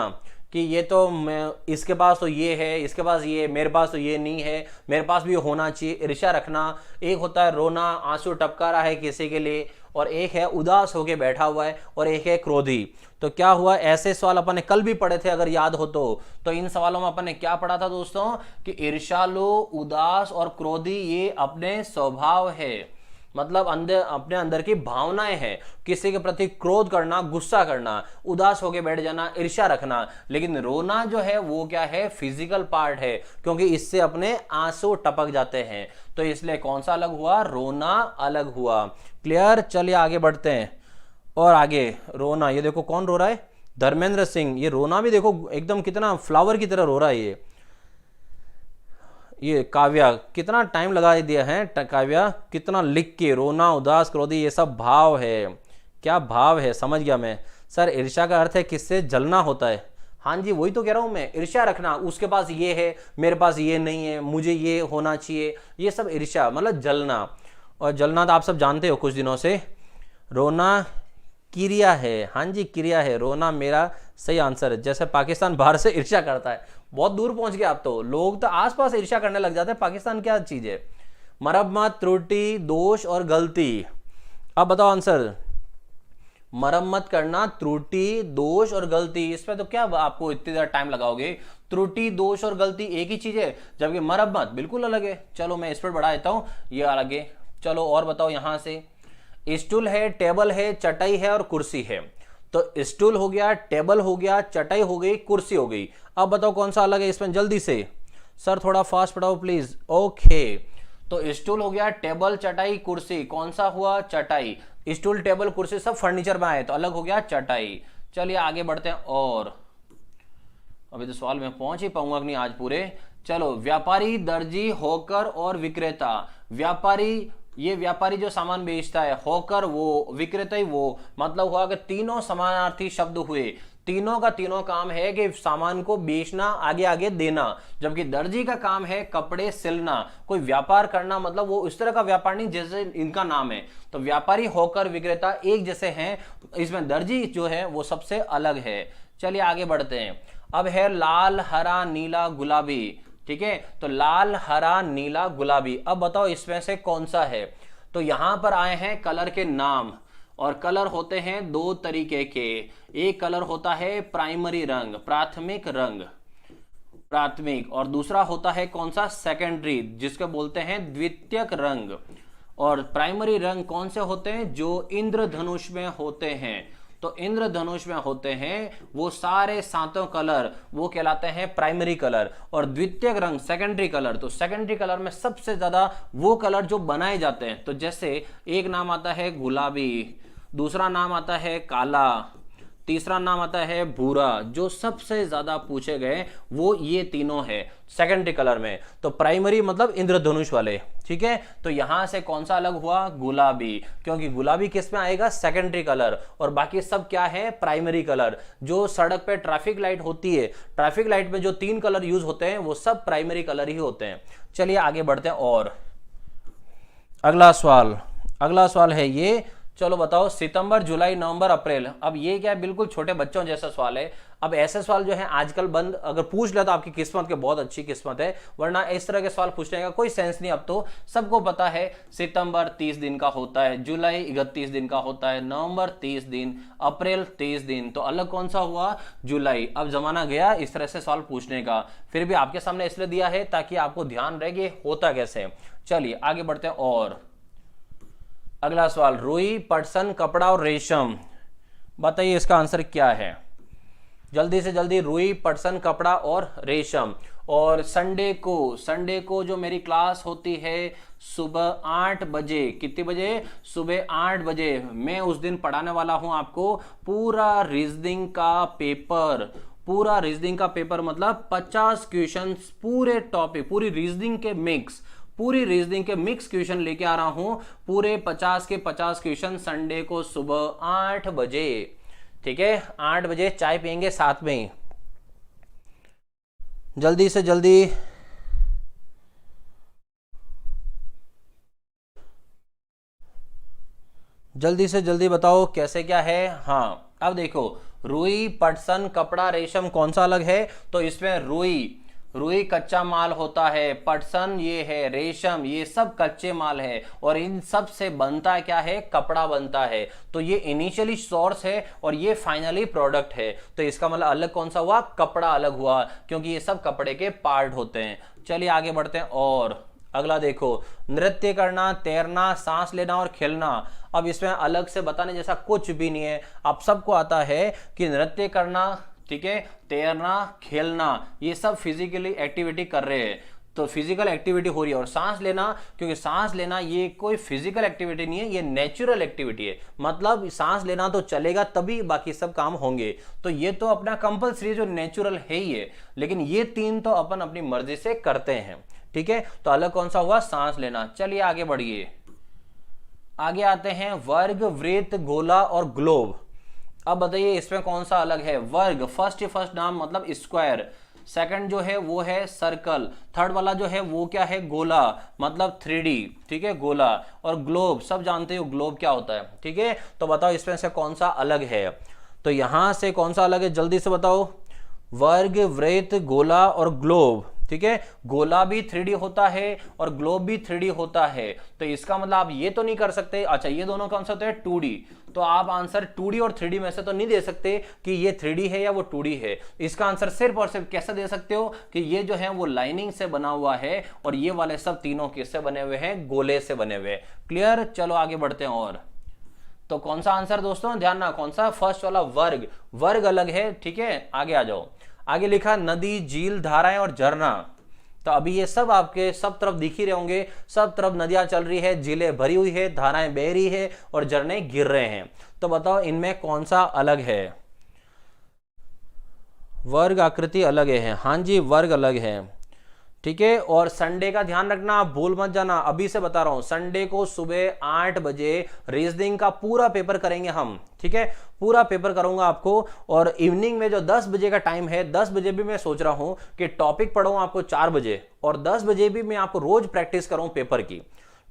कि ये तो मैं, इसके पास तो ये है, इसके पास ये, मेरे पास तो ये नहीं है, मेरे पास भी होना चाहिए, ईर्ष्या रखना। एक होता है रोना, आंसू टपका रहा है किसी के लिए, और एक है उदास होके बैठा हुआ है, और एक है क्रोधी। तो क्या हुआ, ऐसे सवाल अपन ने कल भी पढ़े थे अगर याद हो तो इन सवालों में अपन ने क्या पढ़ा था दोस्तों, कि ईर्ष्यालु, उदास और क्रोधी ये अपने स्वभाव है, मतलब अंदर अपने अंदर की भावनाएं हैं, किसी के प्रति क्रोध करना, गुस्सा करना, उदास होकर बैठ जाना, ईर्ष्या रखना। लेकिन रोना जो है वो क्या है, फिजिकल पार्ट है, क्योंकि इससे अपने आंसू टपक जाते हैं। तो इसलिए कौन सा अलग हुआ, रोना अलग हुआ। क्लियर, चलिए आगे बढ़ते हैं। और आगे रोना, ये देखो कौन रो रहा है, धर्मेंद्र सिंह। ये रोना भी देखो एकदम कितना फ्लावर की तरह रो रहा है। ये काव्या, कितना टाइम लगा दिया है काव्या, कितना लिख के, रोना, उदास, क्रोधी, ये सब भाव है। क्या भाव है, समझ गया मैं। सर ईर्ष्या का अर्थ है किससे जलना होता है। हाँ जी, वही तो कह रहा हूं मैं, ईर्ष्या रखना, उसके पास ये है, मेरे पास ये नहीं है, मुझे ये होना चाहिए, ये सब ईर्ष्या मतलब जलना। और जलना तो आप सब जानते हो कुछ दिनों से। रोना क्रिया है, हाँ जी क्रिया है, रोना मेरा सही आंसर है। जैसे पाकिस्तान बाहर से ईर्ष्या करता है, बहुत दूर पहुंच गए आप तो, लोग तो आसपास ईर्ष्या करने लग जाते हैं। पाकिस्तान क्या चीज है, मरम्मत, त्रुटि, दोष और गलती। अब बताओ आंसर, मरम्मत करना, त्रुटि, दोष और गलती, इसमें तो क्या आपको इतनी देर टाइम लगाओगे। त्रुटि, दोष और गलती एक ही चीज है, जबकि मरम्मत बिल्कुल अलग है। चलो मैं इस पर बढ़ा देता हूं, ये अलग है। चलो और बताओ, यहां से स्टूल है, टेबल है, चटाई है और कुर्सी है। तो स्टूल हो गया, टेबल हो गया, चटाई हो गई, कुर्सी हो गई। अब बताओ कौन सा अलग है इसमें, जल्दी से। सर थोड़ा फास्ट पढ़ाओ प्लीज। ओके, तो स्टूल हो गया, टेबल, चटाई, कुर्सी, कौन सा हुआ, चटाई। स्टूल, टेबल, कुर्सी सब फर्नीचर में आए, तो अलग हो गया चटाई। चलिए आगे बढ़ते हैं। और अभी तो सवाल में पहुंच ही पाऊंगा नहीं आज पूरे। चलो, व्यापारी, दर्जी, होकर और विक्रेता। व्यापारी, ये व्यापारी जो सामान बेचता है, होकर वो, विक्रेता ही वो, मतलब हुआ कि तीनों समानार्थी शब्द हुए। तीनों का तीनों काम है कि सामान को बेचना, आगे आगे देना। जबकि दर्जी का काम है कपड़े सिलना, कोई व्यापार करना, मतलब वो इस तरह का व्यापार नहीं जैसे इनका नाम है। तो व्यापारी, होकर, विक्रेता एक जैसे हैं, इसमें दर्जी जो है वो सबसे अलग है। चलिए आगे बढ़ते हैं। अब है लाल, हरा, नीला, गुलाबी। ठीक है, तो लाल, हरा, नीला, गुलाबी। अब बताओ इसमें से कौन सा है। तो यहां पर आए हैं कलर के नाम, और कलर होते हैं दो तरीके के। एक कलर होता है प्राइमरी रंग, प्राथमिक रंग, प्राथमिक, और दूसरा होता है कौन सा, सेकेंडरी, जिसको बोलते हैं द्वितीयक रंग। और प्राइमरी रंग कौन से होते हैं, जो इंद्रधनुष में होते हैं। तो इंद्रधनुष में होते हैं वो सारे सातों कलर, वो कहलाते हैं प्राइमरी कलर। और द्वितीयक रंग, सेकेंडरी कलर, तो सेकेंडरी कलर में सबसे ज्यादा वो कलर जो बनाए जाते हैं। तो जैसे एक नाम आता है गुलाबी, दूसरा नाम आता है काला, तीसरा नाम आता है भूरा। जो सबसे ज्यादा पूछे गए वो ये तीनों है सेकेंडरी कलर में। तो प्राइमरी मतलब इंद्रधनुष वाले। ठीक है, तो यहां से कौन सा अलग हुआ, गुलाबी, क्योंकि गुलाबी किस में आएगा, सेकेंडरी कलर, और बाकी सब क्या है, प्राइमरी कलर। जो सड़क पे ट्रैफिक लाइट होती है, ट्रैफिक लाइट में जो तीन कलर यूज होते हैं वो सब प्राइमरी कलर ही होते हैं। चलिए आगे बढ़ते हैं। और अगला सवाल है ये, चलो बताओ, सितंबर, जुलाई, नवंबर, अप्रैल। अब ये क्या है, बिल्कुल छोटे बच्चों जैसा सवाल है। अब ऐसे सवाल जो है आजकल बंद, अगर पूछ ले तो आपकी किस्मत के बहुत अच्छी किस्मत है, वरना इस तरह के सवाल पूछने का कोई सेंस नहीं। अब तो सबको पता है, सितंबर 30 दिन का होता है, जुलाई 31 दिन का होता है, नवंबर 30 दिन, अप्रैल 30 दिन। तो अलग कौन सा हुआ, जुलाई। अब जमाना गया इस तरह से सवाल पूछने का, फिर भी आपके सामने इसलिए दिया है ताकि आपको ध्यान रहे कि होता कैसे। चलिए आगे बढ़ते हैं। और अगला सवाल, रुई, पटसन, कपड़ा और रेशम। बताइए इसका आंसर क्या है, जल्दी से जल्दी। रुई, पटसन, कपड़ा और रेशम। और संडे को जो मेरी क्लास होती है सुबह 8 बजे, कितने बजे, सुबह 8 बजे, मैं उस दिन पढ़ाने वाला हूं आपको पूरा रीजनिंग का पेपर। पूरा रीजनिंग का पेपर मतलब 50 क्वेश्चन, पूरे टॉपिक, पूरी रीजनिंग के मिक्स, पूरी रीजनिंग के मिक्स क्वेश्चन लेके आ रहा हूं, पूरे 50 के 50 क्वेश्चन संडे को सुबह 8 बजे। ठीक है, 8 बजे चाय पियेंगे साथ में ही। जल्दी से जल्दी, जल्दी से जल्दी बताओ कैसे क्या है। हाँ, अब देखो, रुई, पटसन, कपड़ा, रेशम कौन सा अलग है। तो इसमें रुई कच्चा माल होता है, पटसन ये है, रेशम ये सब कच्चे माल है, और इन सब से बनता क्या है, कपड़ा बनता है। तो ये इनिशियली सोर्स है और ये फाइनली प्रोडक्ट है। तो इसका मतलब अलग कौन सा हुआ, कपड़ा अलग हुआ, क्योंकि ये सब कपड़े के पार्ट होते हैं। चलिए आगे बढ़ते हैं। और अगला देखो, नृत्य करना, तैरना, सांस लेना और खेलना। अब इसमें अलग से बताने जैसा कुछ भी नहीं है, आप सबको आता है कि नृत्य करना, ठीक है, तैरना, खेलना, ये सब फिजिकली एक्टिविटी कर रहे हैं, तो फिजिकल एक्टिविटी हो रही है। और सांस लेना, क्योंकि सांस लेना ये कोई फिजिकल एक्टिविटी नहीं है, ये नेचुरल एक्टिविटी है, मतलब सांस लेना तो चलेगा तभी बाकी सब काम होंगे, तो ये तो अपना कंपल्सरी जो नेचुरल है ही है, लेकिन ये तीन तो अपन अपनी मर्जी से करते हैं, ठीक है। तो अलग कौन सा हुआ, सांस लेना। चलिए आगे बढ़िए, आगे आते हैं वर्ग, वृत्त, गोला और ग्लोब। अब बताइए इसमें कौन सा अलग है। वर्ग, फर्स्ट नाम मतलब स्क्वायर, सेकंड जो है वो है सर्कल, थर्ड वाला जो है वो क्या है, गोला, मतलब 3D, ठीक है, गोला। और ग्लोब, सब जानते हो ग्लोब क्या होता है, ठीक है। तो बताओ इसमें से कौन सा अलग है, तो यहां से कौन सा अलग है, जल्दी से बताओ। वर्ग, वृत्त, गोला और ग्लोब, ठीक है। गोला भी 3D होता है और ग्लोब भी 3D होता है, तो इसका मतलब आप ये तो नहीं कर सकते, अच्छा ये दोनों कौन सा होते हैं, 2D, तो आप आंसर 2D और 3D में से तो नहीं दे सकते कि ये 3D है या वो 2D है। इसका आंसर सिर्फ और सिर्फ कैसे दे सकते हो कि ये जो है वो लाइनिंग से बना हुआ है और ये वाले सब तीनों किससे बने हुए हैं, गोले से बने हुए। क्लियर, चलो आगे बढ़ते हैं। और तो कौन सा आंसर दोस्तों, ध्यान ना, कौन सा, फर्स्ट वाला वर्ग, वर्ग अलग है, ठीक है। आगे आ जाओ, आगे लिखा नदी, झील, धाराएं और झरना। तो अभी ये सब आपके सब तरफ दिख ही रहे होंगे, सब तरफ नदियां चल रही है, झीलें भरी हुई है, धाराएं बह रही है और झरने गिर रहे हैं। तो बताओ इनमें कौन सा अलग है। वर्ग आकृति अलग है, हाँ जी वर्ग अलग है, ठीक है। और संडे का ध्यान रखना, आप भूल मत जाना, अभी से बता रहा हूं, संडे को सुबह 8 बजे रीजनिंग का पूरा पेपर करेंगे हम, ठीक है, पूरा पेपर करूंगा आपको। और इवनिंग में जो 10 बजे का टाइम है, 10 बजे भी मैं सोच रहा हूं कि टॉपिक पढ़ाऊं आपको 4 बजे, और 10 बजे भी मैं आपको रोज प्रैक्टिस कराऊं पेपर की,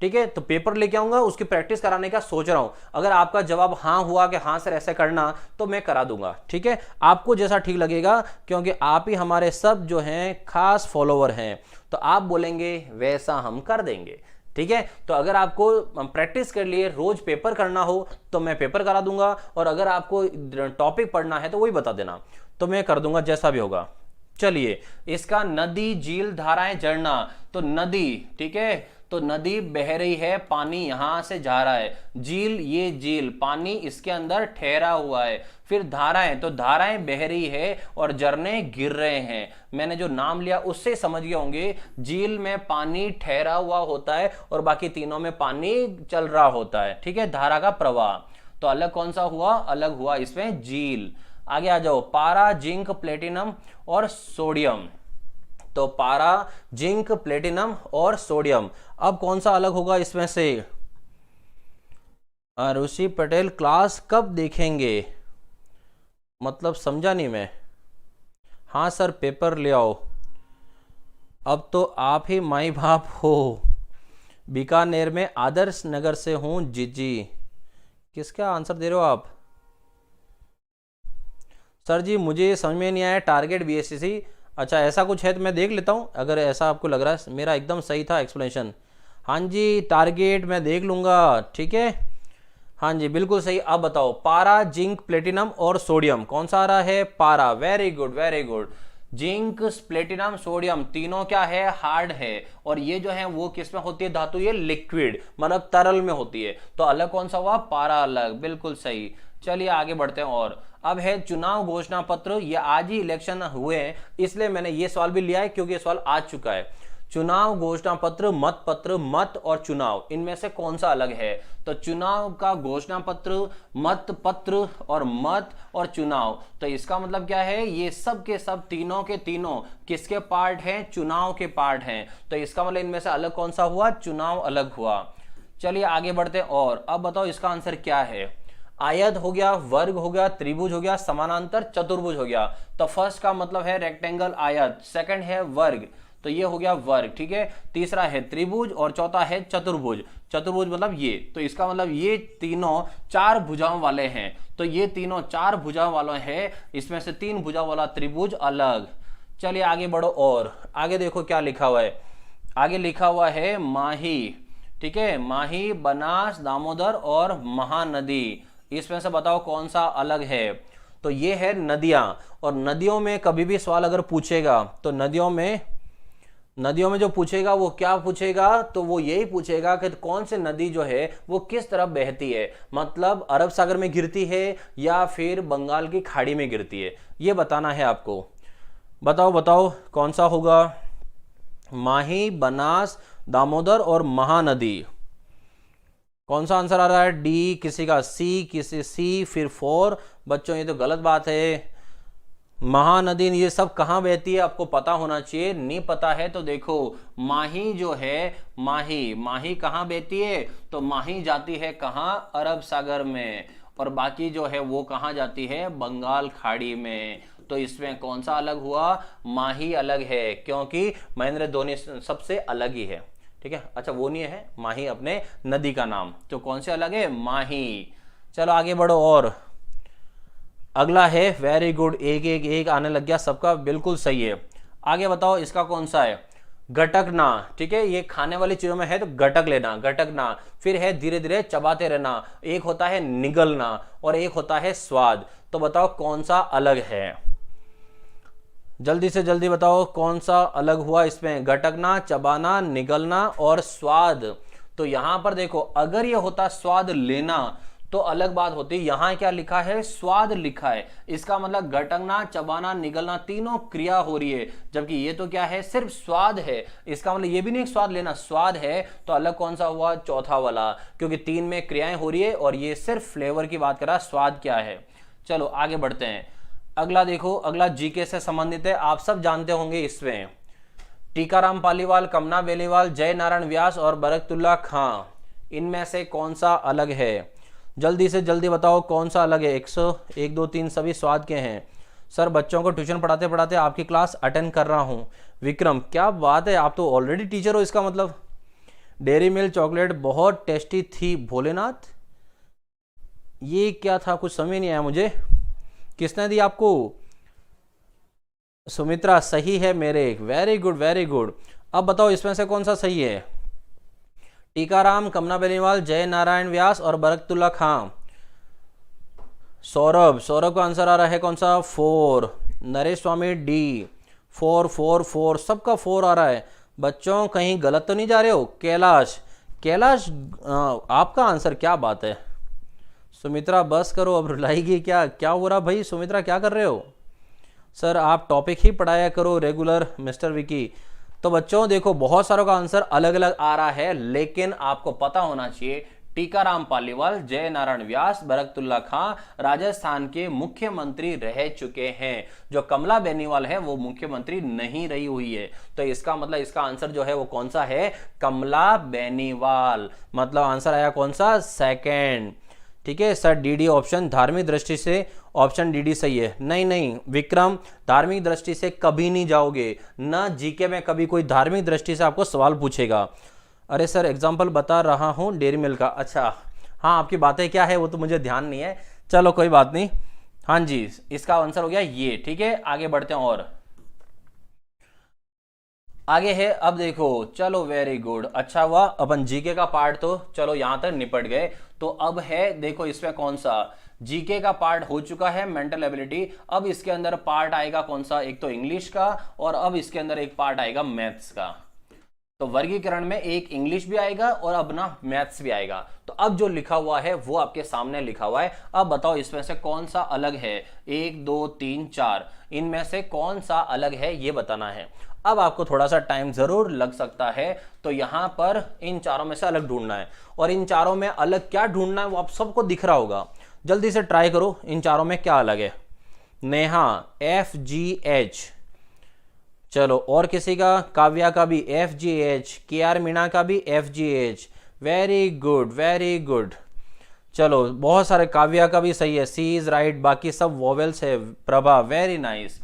ठीक है। तो पेपर लेके आऊंगा, उसकी प्रैक्टिस कराने का सोच रहा हूं। अगर आपका जवाब हाँ हुआ कि हाँ सर ऐसे करना, तो मैं करा दूंगा, ठीक है, आपको जैसा ठीक लगेगा, क्योंकि आप ही हमारे सब जो हैं खास फॉलोवर हैं, तो आप बोलेंगे वैसा हम कर देंगे, ठीक है। तो अगर आपको प्रैक्टिस के लिए रोज पेपर करना हो तो मैं पेपर करा दूंगा, और अगर आपको टॉपिक पढ़ना है तो वही बता देना, तो मैं कर दूंगा जैसा भी होगा। चलिए इसका नदी, झील, धाराएं, झरना। तो नदी, ठीक है, तो नदी बह रही है, पानी यहां से जा रहा है। झील, ये झील, पानी इसके अंदर ठहरा हुआ है। फिर धाराएं, तो धाराएं बह रही है और झरने गिर रहे हैं। मैंने जो नाम लिया उससे समझ गए होंगे, झील में पानी ठहरा हुआ होता है और बाकी तीनों में पानी चल रहा होता है, ठीक है, धारा का प्रवाह। तो अलग कौन सा हुआ, अलग हुआ इसमें झील। आगे आ जाओ, पारा, जिंक, प्लेटिनम और सोडियम। तो पारा, जिंक, प्लेटिनम और सोडियम। अब कौन सा अलग होगा इसमें से, ऋषि पटेल क्लास कब देखेंगे, मतलब समझा नहीं मैं। हाँ सर पेपर ले आओ, अब तो आप ही माई बाप हो। बीकानेर में आदर्श नगर से हूं जीजी। किसका आंसर दे रहे हो आप सर जी, मुझे समझ में नहीं आया। टारगेट बीएससी, अच्छा ऐसा कुछ है तो मैं देख लेता हूँ, अगर ऐसा आपको लग रहा है। मेरा एकदम सही था एक्सप्लेनेशन। हाँ जी टारगेट मैं देख लूँगा, ठीक है, हाँ जी बिल्कुल सही। अब बताओ, पारा, जिंक, प्लेटिनम और सोडियम, कौन सा आ रहा है, पारा। Very good very good. Zinc, platinum, sodium तीनों क्या है, हार्ड है, और ये जो है वो किस में होती है धातु, ये लिक्विड मतलब तरल में होती है। तो अलग कौन सा हुआ, पारा अलग, बिल्कुल सही। चलिए आगे बढ़ते हैं। और अब है चुनाव घोषणा पत्र। ये आज ही इलेक्शन हुए हैं, इसलिए मैंने ये सवाल भी लिया है क्योंकि ये सवाल आ चुका है। चुनाव घोषणा पत्र, मत पत्र, मत और चुनाव, इनमें से कौन सा अलग है। तो चुनाव का घोषणा पत्र, मत पत्र और मत और चुनाव, तो इसका मतलब क्या है, ये सब के सब तीनों के तीनों किसके पार्ट हैं, चुनाव के पार्ट हैं। तो इसका मतलब इनमें से अलग कौन सा हुआ, चुनाव अलग हुआ। चलिए आगे बढ़ते। और अब बताओ इसका आंसर क्या है। आयत हो गया, वर्ग हो गया, त्रिभुज हो गया, समानांतर चतुर्भुज हो गया। तो फर्स्ट का मतलब है रेक्टेंगल, आयत, सेकंड है वर्ग, तो ये हो गया वर्ग, ठीक है, तीसरा है त्रिभुज और चौथा है चतुर्भुज। चतुर्भुज मतलब ये, तो इसका मतलब ये तीनों 4 भुजाओं वाले हैं। तो ये तीनों 4 भुजाओं वाले हैं, इसमें से 3 भुजाओं वाला त्रिभुज अलग। चलिए आगे बढ़ो। और आगे देखो क्या लिखा हुआ है। आगे लिखा हुआ है माही, ठीक है, माही, बनास, दामोदर और महानदी। इसमें से बताओ कौन सा अलग है। तो ये है नदियां, और नदियों में कभी भी सवाल अगर पूछेगा तो नदियों में नदियों में जो पूछेगा वो क्या पूछेगा, तो वो यही पूछेगा कि कौन सी नदी जो है वो किस तरफ बहती है, मतलब अरब सागर में गिरती है या फिर बंगाल की खाड़ी में गिरती है, ये बताना है आपको। बताओ बताओ कौन सा होगा। माही, बनास, दामोदर और महानदी, कौन सा आंसर आ रहा है? डी, किसी का सी, किसी सी, फिर 4। बच्चों ये तो गलत बात है। महानदी ये सब कहाँ बहती है आपको पता होना चाहिए, नहीं पता है तो देखो, माही जो है, माही माही कहाँ बहती है, तो माही जाती है कहाँ, अरब सागर में, और बाकी जो है वो कहाँ जाती है, बंगाल खाड़ी में। तो इसमें कौन सा अलग हुआ, माही अलग है, क्योंकि महेंद्र धोनी सबसे अलग ही है, ठीक है। अच्छा वो नहीं है माही अपने नदी का नाम, तो कौन से अलग है, माही। चलो आगे बढ़ो। और अगला है, वेरी गुड, एक एक एक आने लग गया सबका, बिल्कुल सही है। आगे बताओ इसका कौन सा है, गटकना, ठीक है, ये खाने वाली चीजों में है तो गटक लेना, गटकना। फिर है धीरे धीरे चबाते रहना, एक होता है निगलना और एक होता है स्वाद। तो बताओ कौन सा अलग है, जल्दी से जल्दी बताओ कौन सा अलग हुआ इसमें, गटकना, चबाना, निगलना और स्वाद। तो यहां पर देखो, अगर ये होता स्वाद लेना तो अलग बात होती, यहां क्या लिखा है, स्वाद लिखा है, इसका मतलब गटकना, चबाना, निगलना तीनों क्रिया हो रही है, जबकि ये तो क्या है, सिर्फ स्वाद है। इसका मतलब ये भी नहीं स्वाद लेना, स्वाद है, तो अलग कौन सा हुआ, चौथा वाला, क्योंकि 3 में क्रियाएं हो रही है और ये सिर्फ फ्लेवर की बात कर रहा है, स्वाद क्या है। चलो आगे बढ़ते हैं। अगला देखो, अगला जीके से संबंधित है, आप सब जानते होंगे इसमें, टीकाराम पालीवाल, कमना बेनीवाल, जय नारायण व्यास और बरकतुल्ला खां, इनमें से कौन सा अलग है, जल्दी से जल्दी बताओ कौन सा अलग है। 101 2 3 सभी स्वाद के हैं। सर बच्चों को ट्यूशन पढ़ाते पढ़ाते आपकी क्लास अटेंड कर रहा हूं। विक्रम क्या बात है, आप तो ऑलरेडी टीचर हो इसका मतलब। डेयरी मिल्क चॉकलेट बहुत टेस्टी थी। भोलेनाथ ये क्या था, कुछ समझ नहीं आया मुझे, किसने दी आपको। सुमित्रा सही है मेरे, वेरी गुड वेरी गुड। अब बताओ इसमें से कौन सा सही है, टीकाराम, कमना बेनीवाल, जय नारायण व्यास और बरकतुल्ला खां। सौरभ, सौरभ का आंसर आ रहा है कौन सा, 4। नरेश स्वामी डी, 4 4 4, सबका 4 आ रहा है। बच्चों कहीं गलत तो नहीं जा रहे हो। कैलाश, कैलाश आपका आंसर, क्या बात है। सुमित्रा बस करो, अब रुलाएगी क्या, क्या हो रहा भाई, सुमित्रा क्या कर रहे हो। सर आप टॉपिक ही पढ़ाया करो रेगुलर मिस्टर विकी। तो बच्चों देखो बहुत सारों का आंसर अलग अलग आ रहा है, लेकिन आपको पता होना चाहिए टीकाराम पालीवाल, जय नारायण व्यास, बरकतुल्ला खां राजस्थान के मुख्यमंत्री रह चुके हैं। जो कमला बेनीवाल है वो मुख्यमंत्री नहीं रही हुई है, तो इसका मतलब इसका आंसर जो है वो कौन सा है, कमला बेनीवाल। मतलब आंसर आया कौन सा, सेकेंड। ठीक है सर, डी ऑप्शन धार्मिक दृष्टि से ऑप्शन डी सही है। नहीं नहीं विक्रम, धार्मिक दृष्टि से कभी नहीं जाओगे ना, जीके में कभी कोई धार्मिक दृष्टि से आपको सवाल पूछेगा। अरे सर एग्जाम्पल बता रहा हूं डेयरी मिल्क का। अच्छा हाँ, आपकी बातें क्या है वो तो मुझे ध्यान नहीं है, चलो कोई बात नहीं। हाँ जी, इसका आंसर हो गया ये। ठीक है आगे बढ़ते हैं, और आगे है, अब देखो चलो वेरी गुड, अच्छा हुआ अपन जीके का पार्ट तो चलो यहां तक निपट गए। तो अब है देखो इसमें कौन सा, जीके का पार्ट हो चुका है मेंटल एबिलिटी। अब इसके अंदर पार्ट आएगा कौन सा, एक तो इंग्लिश का और अब इसके अंदर एक पार्ट आएगा मैथ्स का। तो वर्गीकरण में एक इंग्लिश भी आएगा और अब ना मैथ्स भी आएगा। तो अब जो लिखा हुआ है वो आपके सामने लिखा हुआ है। अब बताओ इसमें से कौन सा अलग है, 1 2 3 4, इनमें से कौन सा अलग है ये बताना है। अब आपको थोड़ा सा टाइम जरूर लग सकता है, तो यहां पर इन चारों में से अलग ढूंढना है, और इन चारों में अलग क्या ढूंढना है वो आप सबको दिख रहा होगा। जल्दी से ट्राई करो, इन चारों में क्या अलग है। नेहा FGH, चलो और किसी का, काव्या का भी FGH, KR मीणा का भी FGH, very good very good. चलो बहुत सारे, काव्या का भी सही है, सी इज राइट, बाकी सब वोवेल्स है। Prabha very nice.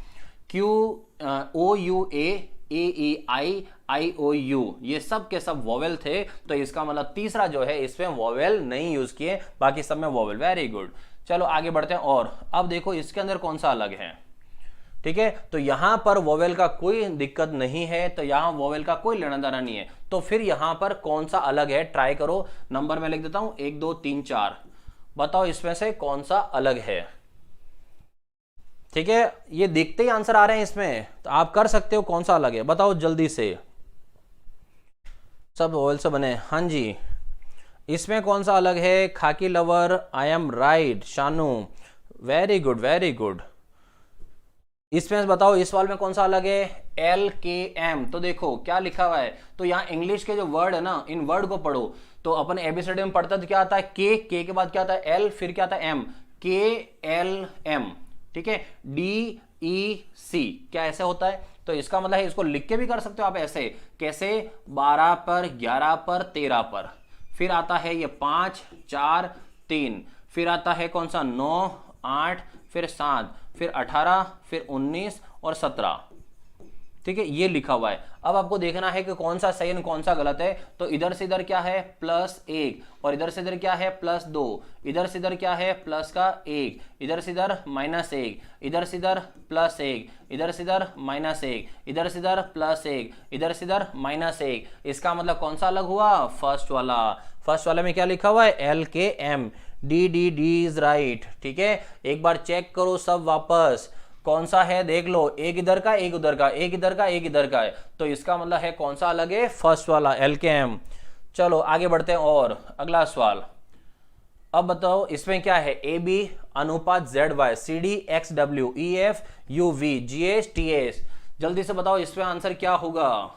QOUA, AEI, IOU ये सब के सब वोवेल थे, तो इसका मतलब तीसरा जो है इसमें वोवेल नहीं यूज किए, बाकी सब में वोवेल। वेरी गुड, चलो आगे बढ़ते हैं। और अब देखो इसके अंदर कौन सा अलग है। ठीक है, तो यहां पर वोवेल का कोई दिक्कत नहीं है, तो यहां वोवेल का कोई लेना देना नहीं है। तो फिर यहां पर कौन सा अलग है, ट्राई करो। नंबर में लिख देता हूं 1 2 3 4, बताओ इसमें से कौन सा अलग है। ठीक है, ये देखते ही आंसर आ रहे हैं इसमें, तो आप कर सकते हो कौन सा अलग है, बताओ जल्दी से। सब ऑयल से बने, हाँ जी। इसमें कौन सा अलग है? Khaki lover, I am right Shanu, very good very good. इसमें बताओ इस सवाल में कौन सा अलग है? L K M. तो देखो क्या लिखा हुआ है, तो यहाँ इंग्लिश के जो वर्ड है ना, इन वर्ड को पढ़ो। तो अपन एबीसीडी में पढ़ता तो क्या आता है? के के बाद क्या आता है? एल, फिर क्या आता है? एम, के एल एम, ठीक है। डी ई सी, क्या ऐसे होता है? तो इसका मतलब है, इसको लिख के भी कर सकते हो आप ऐसे, कैसे? 12 पर, 11 पर, 13 पर, फिर आता है ये 5 4 3, फिर आता है कौन सा? 9 8, फिर 7, फिर 18, फिर 19 और 17, ठीक है। ये लिखा हुआ है। अब आपको देखना है कि कौन सा सही और कौन सा गलत है। तो इधर से इधर क्या है? +1, और इधर से इधर क्या है? +2, इधर से इधर क्या है? प्लस का 1, इधर से इधर -1, इधर से इधर +1, इधर से इधर -1, इधर से इधर +1, इधर से इधर -1। इसका मतलब कौन सा अलग हुआ? फर्स्ट वाला। फर्स्ट वाले में क्या लिखा हुआ है? L K M, D D D is right, ठीक है। एक बार चेक करो सब वापस, कौन सा है देख लो, एक इधर का, एक उधर का, एक इधर का, एक इधर का है। तो इसका मतलब है कौन सा अलग है? फर्स्ट वाला, एल के एम। चलो आगे बढ़ते हैं और अगला सवाल। अब बताओ इसमें क्या है? ए बी अनुपात Z Y, C D X W, E F U V, G H T S. जल्दी से बताओ इसमें आंसर क्या होगा?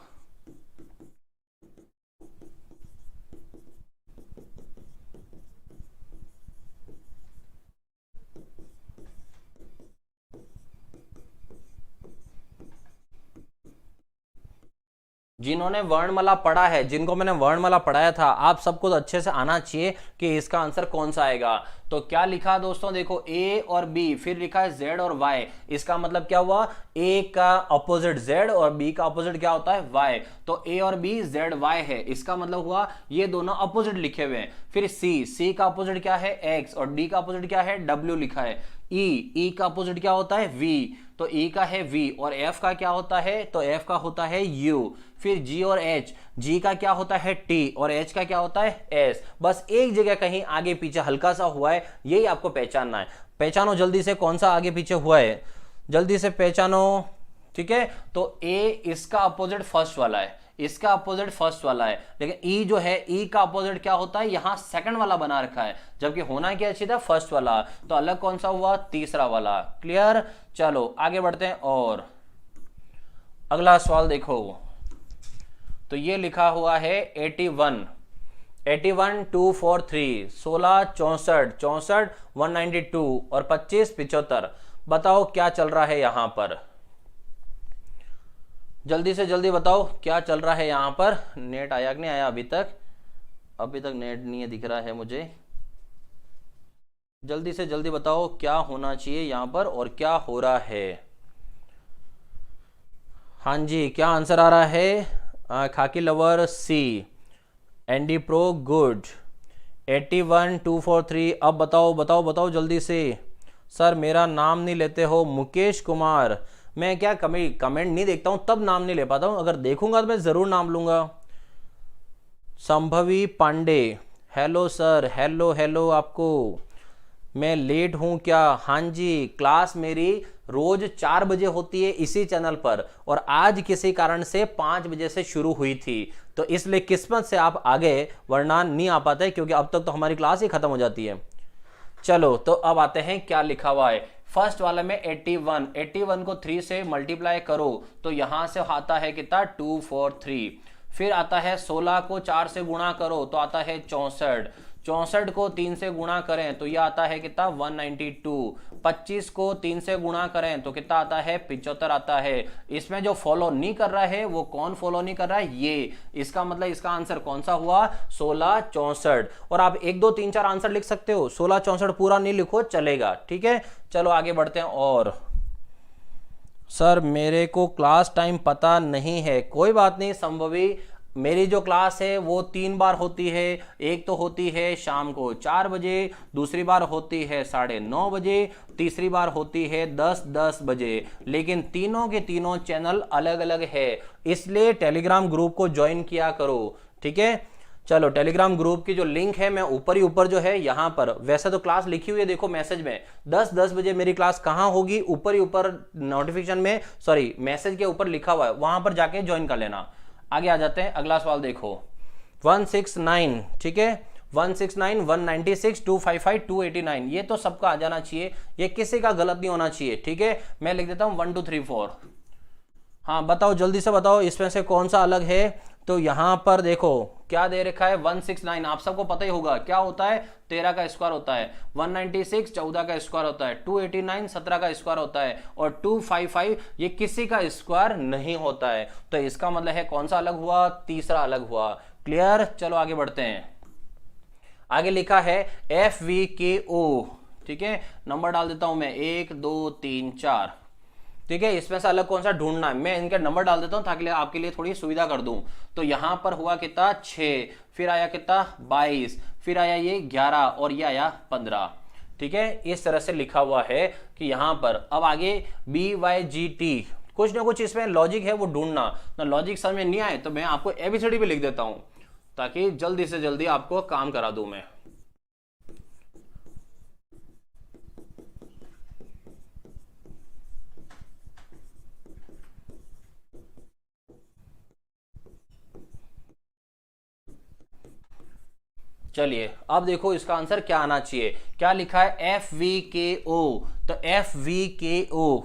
जिन्होंने वर्णमाला पढ़ा है, जिनको मैंने वर्णमाला पढ़ाया था, आप सबको तो अच्छे से आना चाहिए कि इसका आंसर कौन सा आएगा। तो क्या लिखा दोस्तों? देखो ए और बी, फिर लिखा है जेड और वाई। इसका मतलब क्या हुआ? ए का अपोजिट जेड और बी का अपोजिट क्या होता है? वाई। तो ए और बी जेड वाई है, इसका मतलब हुआ ये दोनों अपोजिट लिखे हुए हैं। फिर सी का अपोजिट क्या है? एक्स, और डी का अपोजिट क्या है? डब्ल्यू लिखा है। ई का अपोजिट क्या होता है? वी, तो ई का है वी, और एफ का क्या होता है? तो एफ का होता है यू। फिर जी और एच, जी का क्या होता है? टी, और एच का क्या होता है? एस। बस एक जगह कहीं आगे पीछे हल्का सा हुआ है, यही आपको पहचानना है। पहचानो जल्दी से कौन सा आगे पीछे हुआ है, जल्दी से पहचानो, ठीक है। तो ए इसका अपोजिट फर्स्ट वाला है, इसका अपोजिट फर्स्ट वाला है, लेकिन ई जो है, ई का अपोजिट क्या होता है? यहां सेकंड वाला बना रखा है, जबकि होना क्या चाहिए था? फर्स्ट वाला। तो अलग कौन सा हुआ? तीसरा वाला। क्लियर? चलो आगे बढ़ते हैं और अगला सवाल देखो। तो ये लिखा हुआ है 81 243, 16 64 64 192 और 25 75। बताओ क्या चल रहा है यहां पर? जल्दी से जल्दी बताओ क्या चल रहा है यहां पर? नेट आया कि नहीं आया अभी तक? अभी तक नेट नहीं है, दिख रहा है मुझे। जल्दी से जल्दी बताओ क्या होना चाहिए यहां पर और क्या हो रहा है? हाँ जी, क्या आंसर आ रहा है? खाकी लवर सी, एनडी प्रो गुड, 81 243। अब बताओ बताओ बताओ जल्दी से। सर मेरा नाम नहीं लेते हो? मुकेश कुमार। मैं क्या कमेंट नहीं देखता हूं तब नाम नहीं ले पाता हूं, अगर देखूंगा तो मैं जरूर नाम लूंगा। Sambhavi Pandey, hello sir, hello hello आपको। मैं लेट हूं क्या? हाँ जी, क्लास मेरी रोज 4 बजे होती है इसी चैनल पर, और आज किसी कारण से 5 बजे से शुरू हुई थी, तो इसलिए किस्मत से आप आ गए, वरना नहीं आ पाते, क्योंकि अब तक तो हमारी क्लास ही खत्म हो जाती है। चलो तो अब आते हैं क्या लिखा हुआ है। फर्स्ट वाला में 81 को 3 से मल्टीप्लाई करो तो यहां से आता है कितना? 243। फिर आता है 16 को 4 से गुणा करो तो आता है 64। 64 को 3 से गुणा करें तो यह आता है कितना? 192। 25 को 3 से गुणा करें तो कितना आता है? 75 आता है। इसमें जो फॉलो नहीं कर रहा है वो कौन फॉलो नहीं कर रहा है? ये। इसका मतलब इसका आंसर कौन सा हुआ? 16 64। और आप 1 2 3 4 आंसर लिख सकते हो, 16 64 पूरा नहीं लिखो चलेगा, ठीक है। चलो आगे बढ़ते हैं और। सर मेरे को क्लास टाइम पता नहीं है। कोई बात नहीं संभवी, मेरी जो क्लास है वो 3 बार होती है। एक तो होती है शाम को 4 बजे, दूसरी बार होती है 9:30 बजे, तीसरी बार होती है 10:10 बजे, लेकिन तीनों के तीनों चैनल अलग अलग है, इसलिए टेलीग्राम ग्रुप को ज्वाइन किया करो, ठीक है। चलो टेलीग्राम ग्रुप की जो लिंक है मैं ऊपर ही ऊपर जो है यहां पर, वैसे तो क्लास लिखी हुई है देखो मैसेज में, 10:10 बजे मेरी क्लास कहां होगी, ऊपर ही ऊपर नोटिफिकेशन में, सॉरी मैसेज के ऊपर लिखा हुआ है, वहां पर जाके ज्वाइन कर लेना। आगे आ जाते हैं, अगला सवाल देखो। 169, ठीक है, 169, 196, 255, 289, ये तो सबका आ जाना चाहिए, ये किसी का गलत नहीं होना चाहिए, ठीक है। मैं लिख देता हूं 1 2 3 4। हाँ बताओ, जल्दी से बताओ इसमें से कौन सा अलग है। तो यहां पर देखो क्या दे रखा है, 169, आप सबको पता ही होगा क्या होता है, 13 का स्क्वायर होता है, 196 14 का स्क्वायर होता है, 289 17 का स्क्वायर होता है, और 255 ये किसी का स्क्वायर नहीं होता है। तो इसका मतलब है कौन सा अलग हुआ, तीसरा अलग हुआ। क्लियर, चलो आगे बढ़ते हैं। आगे लिखा है FVKO, ठीक है, नंबर डाल देता हूं मैं 1 2 3 4, ठीक है। इसमें से अलग कौन सा ढूंढना है, मैं इनके नंबर डाल देता हूं ताकि आपके लिए थोड़ी सुविधा कर दूं। तो यहां पर हुआ कितना 6, फिर आया कितना 22, फिर आया ये 11 और ये आया 15, ठीक है। इस तरह से लिखा हुआ है कि यहां पर अब आगे BYGT, कुछ ना कुछ इसमें लॉजिक है वो ढूंढना ना। लॉजिक समझ में नहीं आए तो मैं आपको ABCD पे लिख देता हूं ताकि जल्दी से जल्दी आपको काम करा दूं मैं। चलिए अब देखो इसका आंसर क्या आना चाहिए, क्या लिखा है FVKO, तो FVKO,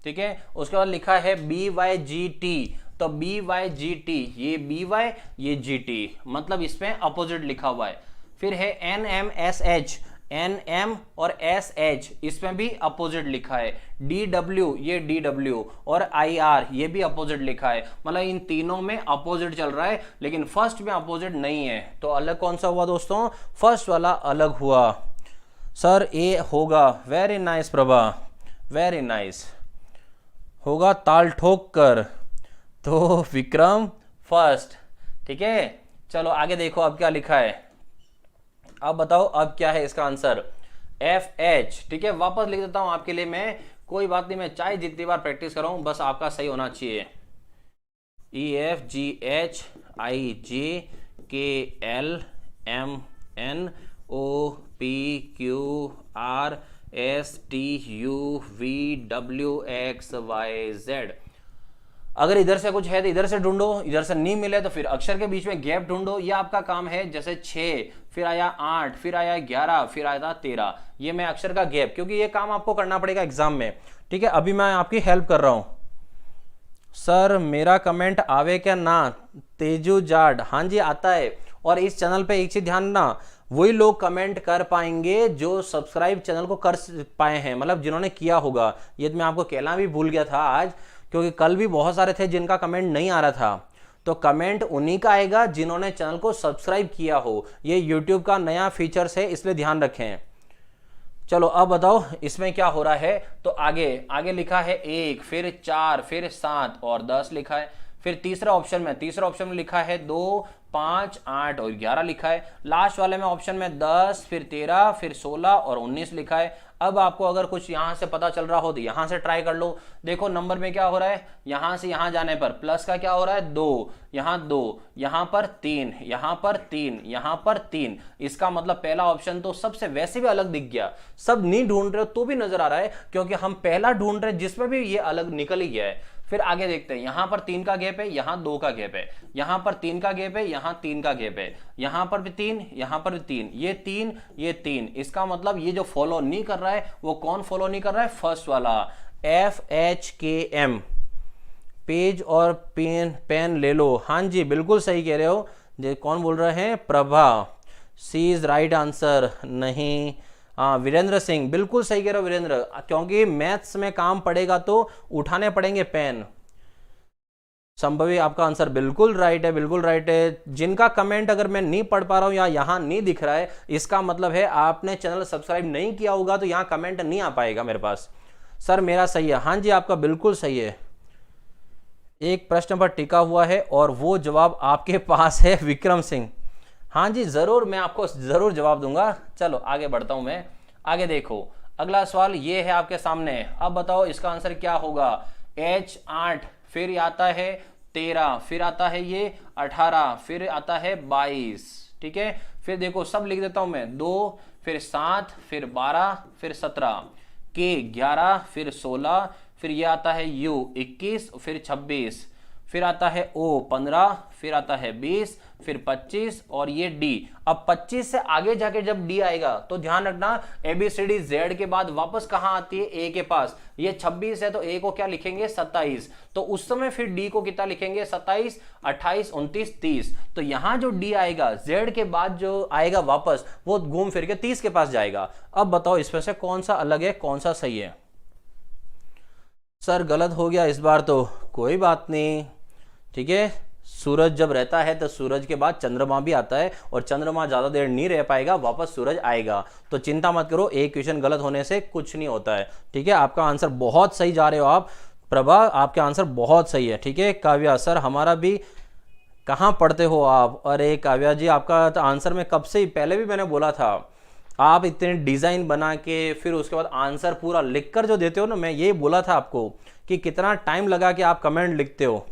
ठीक है। उसके बाद लिखा है BYGT, तो BYGT, ये BY ये GT, मतलब इसमें अपोजिट लिखा हुआ है। फिर है NMSH, NM और SH, इसमें भी अपोजिट लिखा है। DW, ये DW और IR, ये भी अपोजिट लिखा है। मतलब इन तीनों में अपोजिट चल रहा है, लेकिन फर्स्ट में अपोजिट नहीं है। तो अलग कौन सा हुआ दोस्तों, फर्स्ट वाला अलग हुआ। सर ए होगा, very nice Prabha, very nice, होगा ताल ठोक कर, तो विक्रम फर्स्ट, ठीक है। चलो आगे देखो अब क्या लिखा है, अब बताओ अब क्या है इसका आंसर, FH, ठीक है। वापस लिख देता हूं आपके लिए मैं, कोई बात नहीं, मैं चाहे जितनी बार प्रैक्टिस कराऊं बस आपका सही होना चाहिए। EFGHIJKLMNOPQRSTUVWXYZ। अगर इधर से कुछ है तो इधर से ढूंढो, इधर से नहीं मिले तो फिर अक्षर के बीच में गैप ढूंढो, ये आपका काम है। जैसे 6, फिर आया 8, फिर आया 11, फिर आया 13, ये मैं अक्षर का गैप, क्योंकि ये काम आपको करना पड़ेगा एग्जाम में, ठीक है। अभी मैं आपकी हेल्प कर रहा हूं। सर मेरा कमेंट आवे क्या ना, तेजू जाट, हाँ जी आता है। और इस चैनल पे एक चीज ध्यान ना, वही लोग कमेंट कर पाएंगे जो सब्सक्राइब चैनल को कर पाए हैं, मतलब जिन्होंने किया होगा। ये तो मैं आपको कहना भी भूल गया था आज, क्योंकि कल भी बहुत सारे थे जिनका कमेंट नहीं आ रहा था। तो कमेंट उन्हीं का आएगा जिन्होंने चैनल को सब्सक्राइब किया हो। ये यूट्यूब का नया फीचर्स है, इसलिए ध्यान रखें। चलो अब बताओ इसमें क्या हो रहा है। तो आगे आगे लिखा है 1, फिर 4, फिर 7 और 10 लिखा है। फिर तीसरा ऑप्शन में लिखा है 2, 5, 8 और 11 लिखा है। लास्ट वाले में ऑप्शन में 10, फिर 13, फिर 16 और 19 लिखा है। अब आपको अगर कुछ यहां से पता चल रहा हो तो यहां से ट्राई कर लो। देखो नंबर में क्या हो रहा है, यहां से यहां जाने पर प्लस का क्या हो रहा है 2, यहां 2, यहां पर 3, यहां पर 3, यहां पर 3। इसका मतलब पहला ऑप्शन तो सबसे वैसे भी अलग दिख गया। सब नहीं ढूंढ रहे हो तो भी नजर आ रहा है, क्योंकि हम पहला ढूंढ रहे हैं जिसमें भी ये अलग निकल ही गया है। फिर आगे देखते हैं, यहां पर 3 का गैप है, यहां 2 का गैप है, यहां पर 3 का गैप है, यहां 3 का गैप है, यहां पर भी 3, यहां पर भी 3, ये 3, ये 3। इसका मतलब ये जो फॉलो नहीं कर रहा है वो कौन फॉलो नहीं कर रहा है, फर्स्ट वाला FHKM। पेज और पेन ले लो, हाँ जी बिल्कुल सही कह रहे हो। कौन बोल रहे हैं, प्रभा, सी इज राइट आंसर, नहीं हाँ वीरेंद्र सिंह, बिल्कुल सही कह रहे हो वीरेंद्र, क्योंकि मैथ्स में काम पड़ेगा तो उठाने पड़ेंगे पेन। संभवी आपका आंसर बिल्कुल राइट है, बिल्कुल राइट है। जिनका कमेंट अगर मैं नहीं पढ़ पा रहा हूं या यहां नहीं दिख रहा है, इसका मतलब है आपने चैनल सब्सक्राइब नहीं किया होगा, तो यहां कमेंट नहीं आ पाएगा मेरे पास। सर मेरा सही है, हाँ जी आपका बिल्कुल सही है। एक प्रश्न पर टिका हुआ है और वो जवाब आपके पास है विक्रम सिंह। हाँ जी जरूर, मैं आपको जरूर जवाब दूंगा। चलो आगे बढ़ता हूं मैं। आगे देखो अगला सवाल ये है आपके सामने। अब बताओ इसका आंसर क्या होगा। H8, फिर आता है 13, फिर आता है ये 18, फिर आता है 22, ठीक है। फिर देखो सब लिख देता हूं मैं, 2, फिर 7, फिर 12, फिर 17, K 11, फिर 16, फिर ये आता है U 21, फिर 26, फिर आता है O 15, फिर आता है 20, फिर 25 और ये D। अब 25 से आगे जाके जब D आएगा तो ध्यान रखना ABCD Z के बाद वापस कहां आती है, A के पास। ये 26 है तो A को क्या लिखेंगे 27, तो उस समय फिर D को कितना लिखेंगे 27, 28, 29, 30। तो यहां जो D आएगा Z के बाद जो आएगा वापस वो घूम फिर के 30 के पास जाएगा। अब बताओ इसमें से कौन सा अलग है, कौन सा सही है। सर गलत हो गया इस बार तो कोई बात नहीं, ठीक है। सूरज जब रहता है तो सूरज के बाद चंद्रमा भी आता है और चंद्रमा ज्यादा देर नहीं रह पाएगा, वापस सूरज आएगा। तो चिंता मत करो, एक क्वेश्चन गलत होने से कुछ नहीं होता है, ठीक है। आपका आंसर बहुत सही जा रहे हो आप प्रभा, आपके आंसर बहुत सही है, ठीक है। काव्या सर हमारा भी, कहाँ पढ़ते हो आप। अरे काव्या जी आपका तो आंसर में कब से ही पहले भी मैंने बोला था, आप इतने डिजाइन बना के फिर उसके बाद आंसर पूरा लिखकर जो देते हो ना, मैं ये बोला था आपको कि कितना टाइम लगा कि आप कमेंट लिखते हो।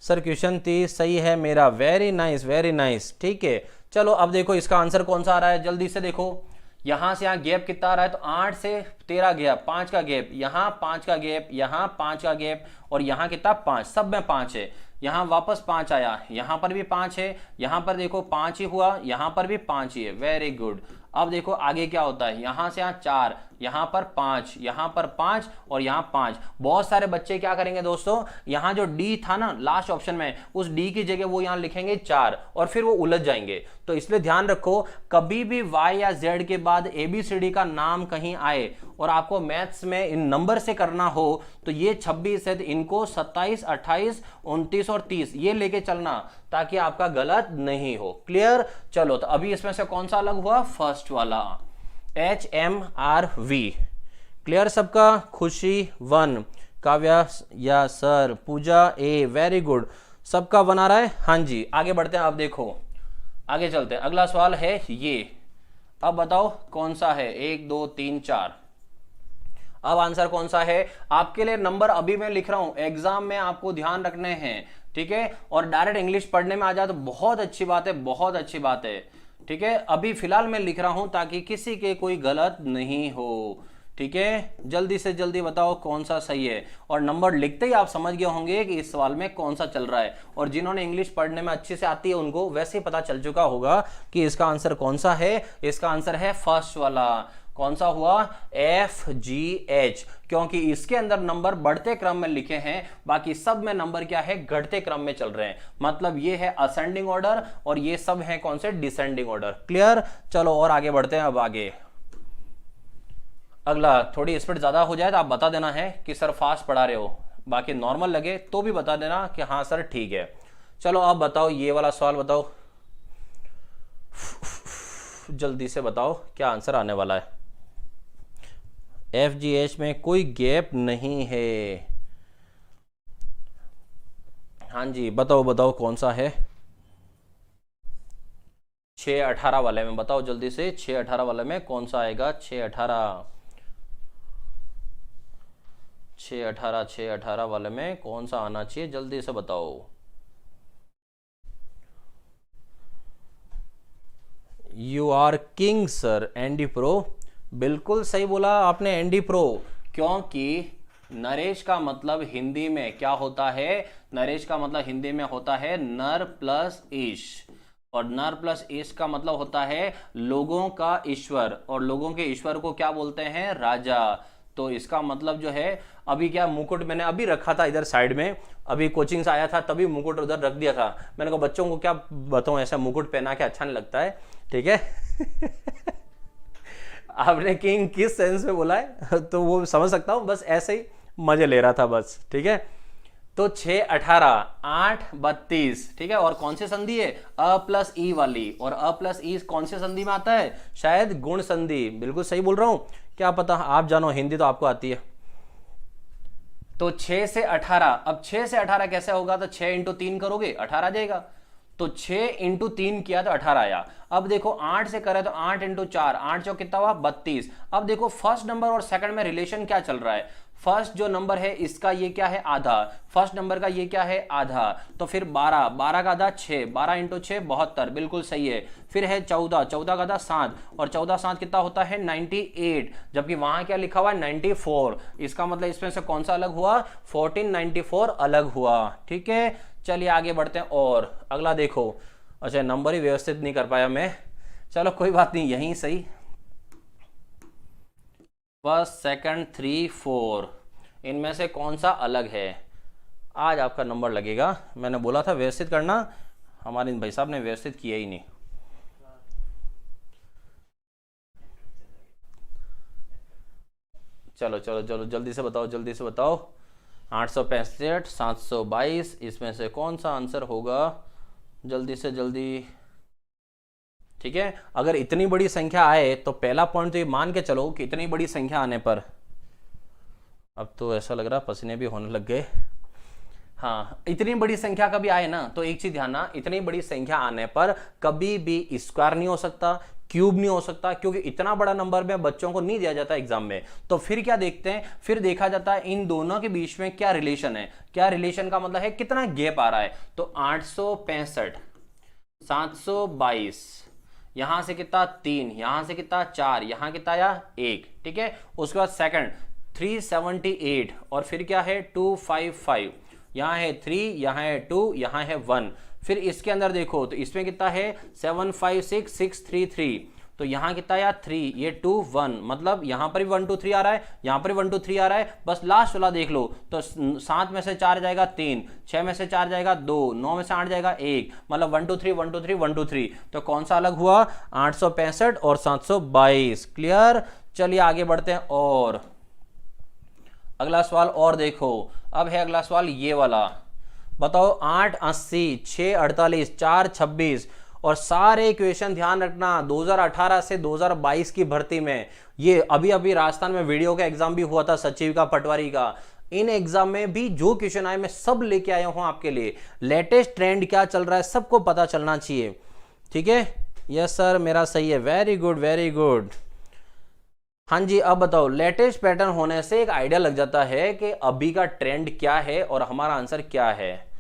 सर क्वेश्चन 30 सही है मेरा, वेरी नाइस वेरी नाइस, ठीक है। चलो अब देखो इसका आंसर कौन सा आ रहा है, जल्दी से देखो। यहां से यहां गैप कितना आ रहा है, तो 8 से 13 गैप, 5 का गैप, यहां 5 का गैप, यहां 5 का गैप और यहां कितना 5, सब में 5 है। यहां वापस 5 आया, यहां पर भी 5 है, यहां पर देखो 5 ही हुआ, यहां पर भी 5 ही है, वेरी गुड। अब देखो आगे क्या होता है, यहां से यहां 4, यहां पर 5, यहां पर 5 और यहां 5। बहुत सारे बच्चे क्या करेंगे दोस्तों, यहां जो डी था ना लास्ट ऑप्शन में, उस डी की जगह वो यहां लिखेंगे 4 और फिर वो उलझ जाएंगे। तो इसलिए ध्यान रखो, कभी भी वाई या जेड के बाद ABCD का नाम कहीं आए और आपको मैथ्स में इन नंबर से करना हो तो ये 26 है, इनको 27, 28, 29 और 30 ये लेके चलना ताकि आपका गलत नहीं हो। क्लियर। चलो तो अभी इसमें से कौन सा अलग हुआ, फर्स्ट वाला HMRV। क्लियर सबका। खुशी 1, काव्या या sir, Pooja A, very good, सबका बना रहा है। हाँ जी आगे बढ़ते हैं, अब देखो आगे चलते हैं। अगला सवाल है ये, अब बताओ कौन सा है, 1 2 3 4। अब आंसर कौन सा है, आपके लिए नंबर अभी मैं लिख रहा हूं, एग्जाम में आपको ध्यान रखने हैं, ठीक है। और डायरेक्ट इंग्लिश पढ़ने में आ जाए तो बहुत अच्छी बात है, बहुत अच्छी बात है, ठीक है। अभी फिलहाल मैं लिख रहा हूं ताकि किसी के कोई गलत नहीं हो, ठीक है। जल्दी से जल्दी बताओ कौन सा सही है, और नंबर लिखते ही आप समझ गए होंगे कि इस सवाल में कौन सा चल रहा है। और जिन्होंने इंग्लिश पढ़ने में अच्छे से आती है उनको वैसे ही पता चल चुका होगा कि इसका आंसर कौन सा है। इसका आंसर है फर्स्ट वाला, कौन सा हुआ, FGH, क्योंकि इसके अंदर नंबर बढ़ते क्रम में लिखे हैं, बाकी सब में नंबर क्या है, घटते क्रम में चल रहे हैं। मतलब ये है असेंडिंग ऑर्डर और ये सब है कौन से, डिसेंडिंग ऑर्डर। क्लियर। चलो और आगे बढ़ते हैं। अब आगे अगला, थोड़ी स्पीड ज्यादा हो जाए तो आप बता देना है कि सर फास्ट पढ़ा रहे हो, बाकी नॉर्मल लगे तो भी बता देना कि हाँ सर ठीक है। चलो अब बताओ ये वाला सवाल बताओ, जल्दी से बताओ क्या आंसर आने वाला है। FGH में कोई गैप नहीं है। हाँ जी बताओ बताओ कौन सा है, 6-18 वाले में बताओ जल्दी से, 6-18 वाले में कौन सा आएगा, 6-18 6-18 वाले में कौन सा आना चाहिए, जल्दी से बताओ। यू आर किंग सर, एनडी प्रो, बिल्कुल सही बोला आपने एनडी प्रो, क्योंकि नरेश का मतलब हिंदी में क्या होता है, नरेश का मतलब हिंदी में होता है नर प्लस ईश, और नर प्लस ईश का मतलब होता है लोगों का ईश्वर, और लोगों के ईश्वर को क्या बोलते हैं, राजा। तो इसका मतलब जो है, अभी क्या मुकुट मैंने अभी रखा था इधर साइड में, अभी कोचिंग से आया था तभी मुकुट उधर रख दिया था। मैंने कहा बच्चों को क्या बताऊं, ऐसा मुकुट पहना के अच्छा नहीं लगता है, ठीक है। आपने किंग किस सेंस में बोला है तो वो समझ सकता हूं, बस ऐसे ही मजे ले रहा था बस, ठीक है। तो 6-18, 8-32, ठीक है। और कौन सी संधि है, अ प्लस ई वाली, और अ प्लस ई कौन सी संधि में आता है, शायद गुण संधि। बिल्कुल सही बोल रहा हूं, क्या पता आप जानो, हिंदी तो आपको आती है। तो 6 से 18, अब 6 से 18 कैसे होगा, तो 6 × 3 करोगे 18 आ जाएगा। तो 6 इंटू 3 किया तो 18 आया। अब देखो 8 से करे तो 8 इंटू 4, 8 चौक कितना हुआ 32। अब देखो फर्स्ट नंबर और सेकंड में रिलेशन क्या चल रहा है, फर्स्ट जो नंबर है इसका ये क्या है आधा, फर्स्ट नंबर का ये क्या है आधा, तो फिर 12, 12 का आधा 6, 12 इंटू 6 72, बिल्कुल सही है। फिर है 14, 14 का आधा 7, और 14 7 कितना होता है 98, जबकि वहां क्या लिखा हुआ है 94। इसका मतलब इसमें से कौन सा अलग हुआ, 1494 अलग हुआ। ठीक है, चलिए आगे बढ़ते हैं। और अगला देखो, अच्छा नंबर ही व्यवस्थित नहीं कर पाया मैं, चलो कोई बात नहीं, यहीं सही। फर्स्ट सेकंड 3 4, इनमें से कौन सा अलग है, आज आपका नंबर लगेगा। मैंने बोला था व्यवस्थित करना, हमारे भाई साहब ने व्यवस्थित किया ही नहीं। चलो चलो चलो जल्दी से बताओ, जल्दी से बताओ। 865, 722, इसमें से कौन सा आंसर होगा, जल्दी से जल्दी। ठीक है, अगर इतनी बड़ी संख्या आए तो पहला पॉइंट तो ये मान के चलो कि इतनी बड़ी संख्या आने पर, अब तो ऐसा लग रहा पसीने भी होने लग गए। हाँ, इतनी बड़ी संख्या कभी आए ना तो एक चीज ध्यान ना, इतनी बड़ी संख्या आने पर कभी भी स्क्वायर नहीं हो सकता, क्यूब नहीं हो सकता, क्योंकि इतना बड़ा नंबर में बच्चों को नहीं दिया जाता एग्जाम में। तो फिर क्या देखते हैं, फिर देखा जाता है इन दोनों के बीच में क्या रिलेशन है, क्या रिलेशन का मतलब है कितना गैप आ रहा है। तो 865, 722, यहां से कितना 3, यहां से कितना 4, यहां कितना आया 1। ठीक है, उसके बाद सेकंड 378, और फिर क्या है 255, यहां है 3, यहां है 2, यहां है 1। फिर इसके अंदर देखो तो इसमें कितना है 756633, तो यहां कितना आया 3, ये 2 1, मतलब यहां पर भी 1 2 3 आ रहा है, यहां पर भी 1 2 3 आ रहा है। बस लास्ट वाला देख लो तो 7 में से 4 जाएगा 3, 6 में से 4 जाएगा 2, 9 में से 8 जाएगा 1, मतलब 1 2 3 1 2 3 1 2 3। तो कौन सा अलग हुआ, 865 और 722। क्लियर, चलिए आगे बढ़ते हैं। और अगला सवाल और देखो, अब है अगला सवाल ये वाला, बताओ 8 80, 6 48, 4 26, और सारे इक्वेशन ध्यान रखना 2018 से 2022 की भर्ती में, ये अभी अभी राजस्थान में वीडियो का एग्जाम भी हुआ था सचिव का, पटवारी का, इन एग्जाम में भी जो क्वेश्चन आए मैं सब लेके आया हूं आपके लिए। लेटेस्ट ट्रेंड क्या चल रहा है सबको पता चलना चाहिए। ठीक है, यस सर मेरा सही है, वेरी गुड वेरी गुड। हाँ जी, अब बताओ लेटेस्ट पैटर्न होने से एक आइडिया लग जाता है कि अभी का ट्रेंड क्या है और हमारा आंसर क्या है।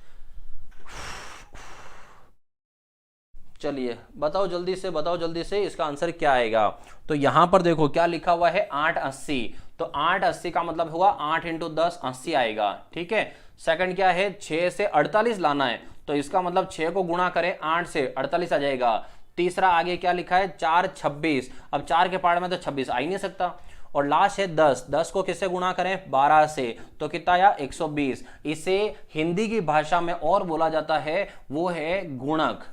चलिए बताओ जल्दी से, बताओ जल्दी से, इसका आंसर क्या आएगा। तो यहां पर देखो क्या लिखा हुआ है 880, तो 880 का मतलब हुआ 8 इंटू 10 80 आएगा। ठीक है, सेकंड क्या है 6 से 48 लाना है, तो इसका मतलब 6 को गुणा करें 8 से 48 आ जाएगा। तीसरा आगे क्या लिखा है 4 26, अब 4 के पार्ट में तो 26 आ ही नहीं सकता। और लास्ट है 10, 10 को किससे गुणा करें 12 से, तो कितना आया 120। इसे हिंदी की भाषा में और बोला जाता है वो है गुणक।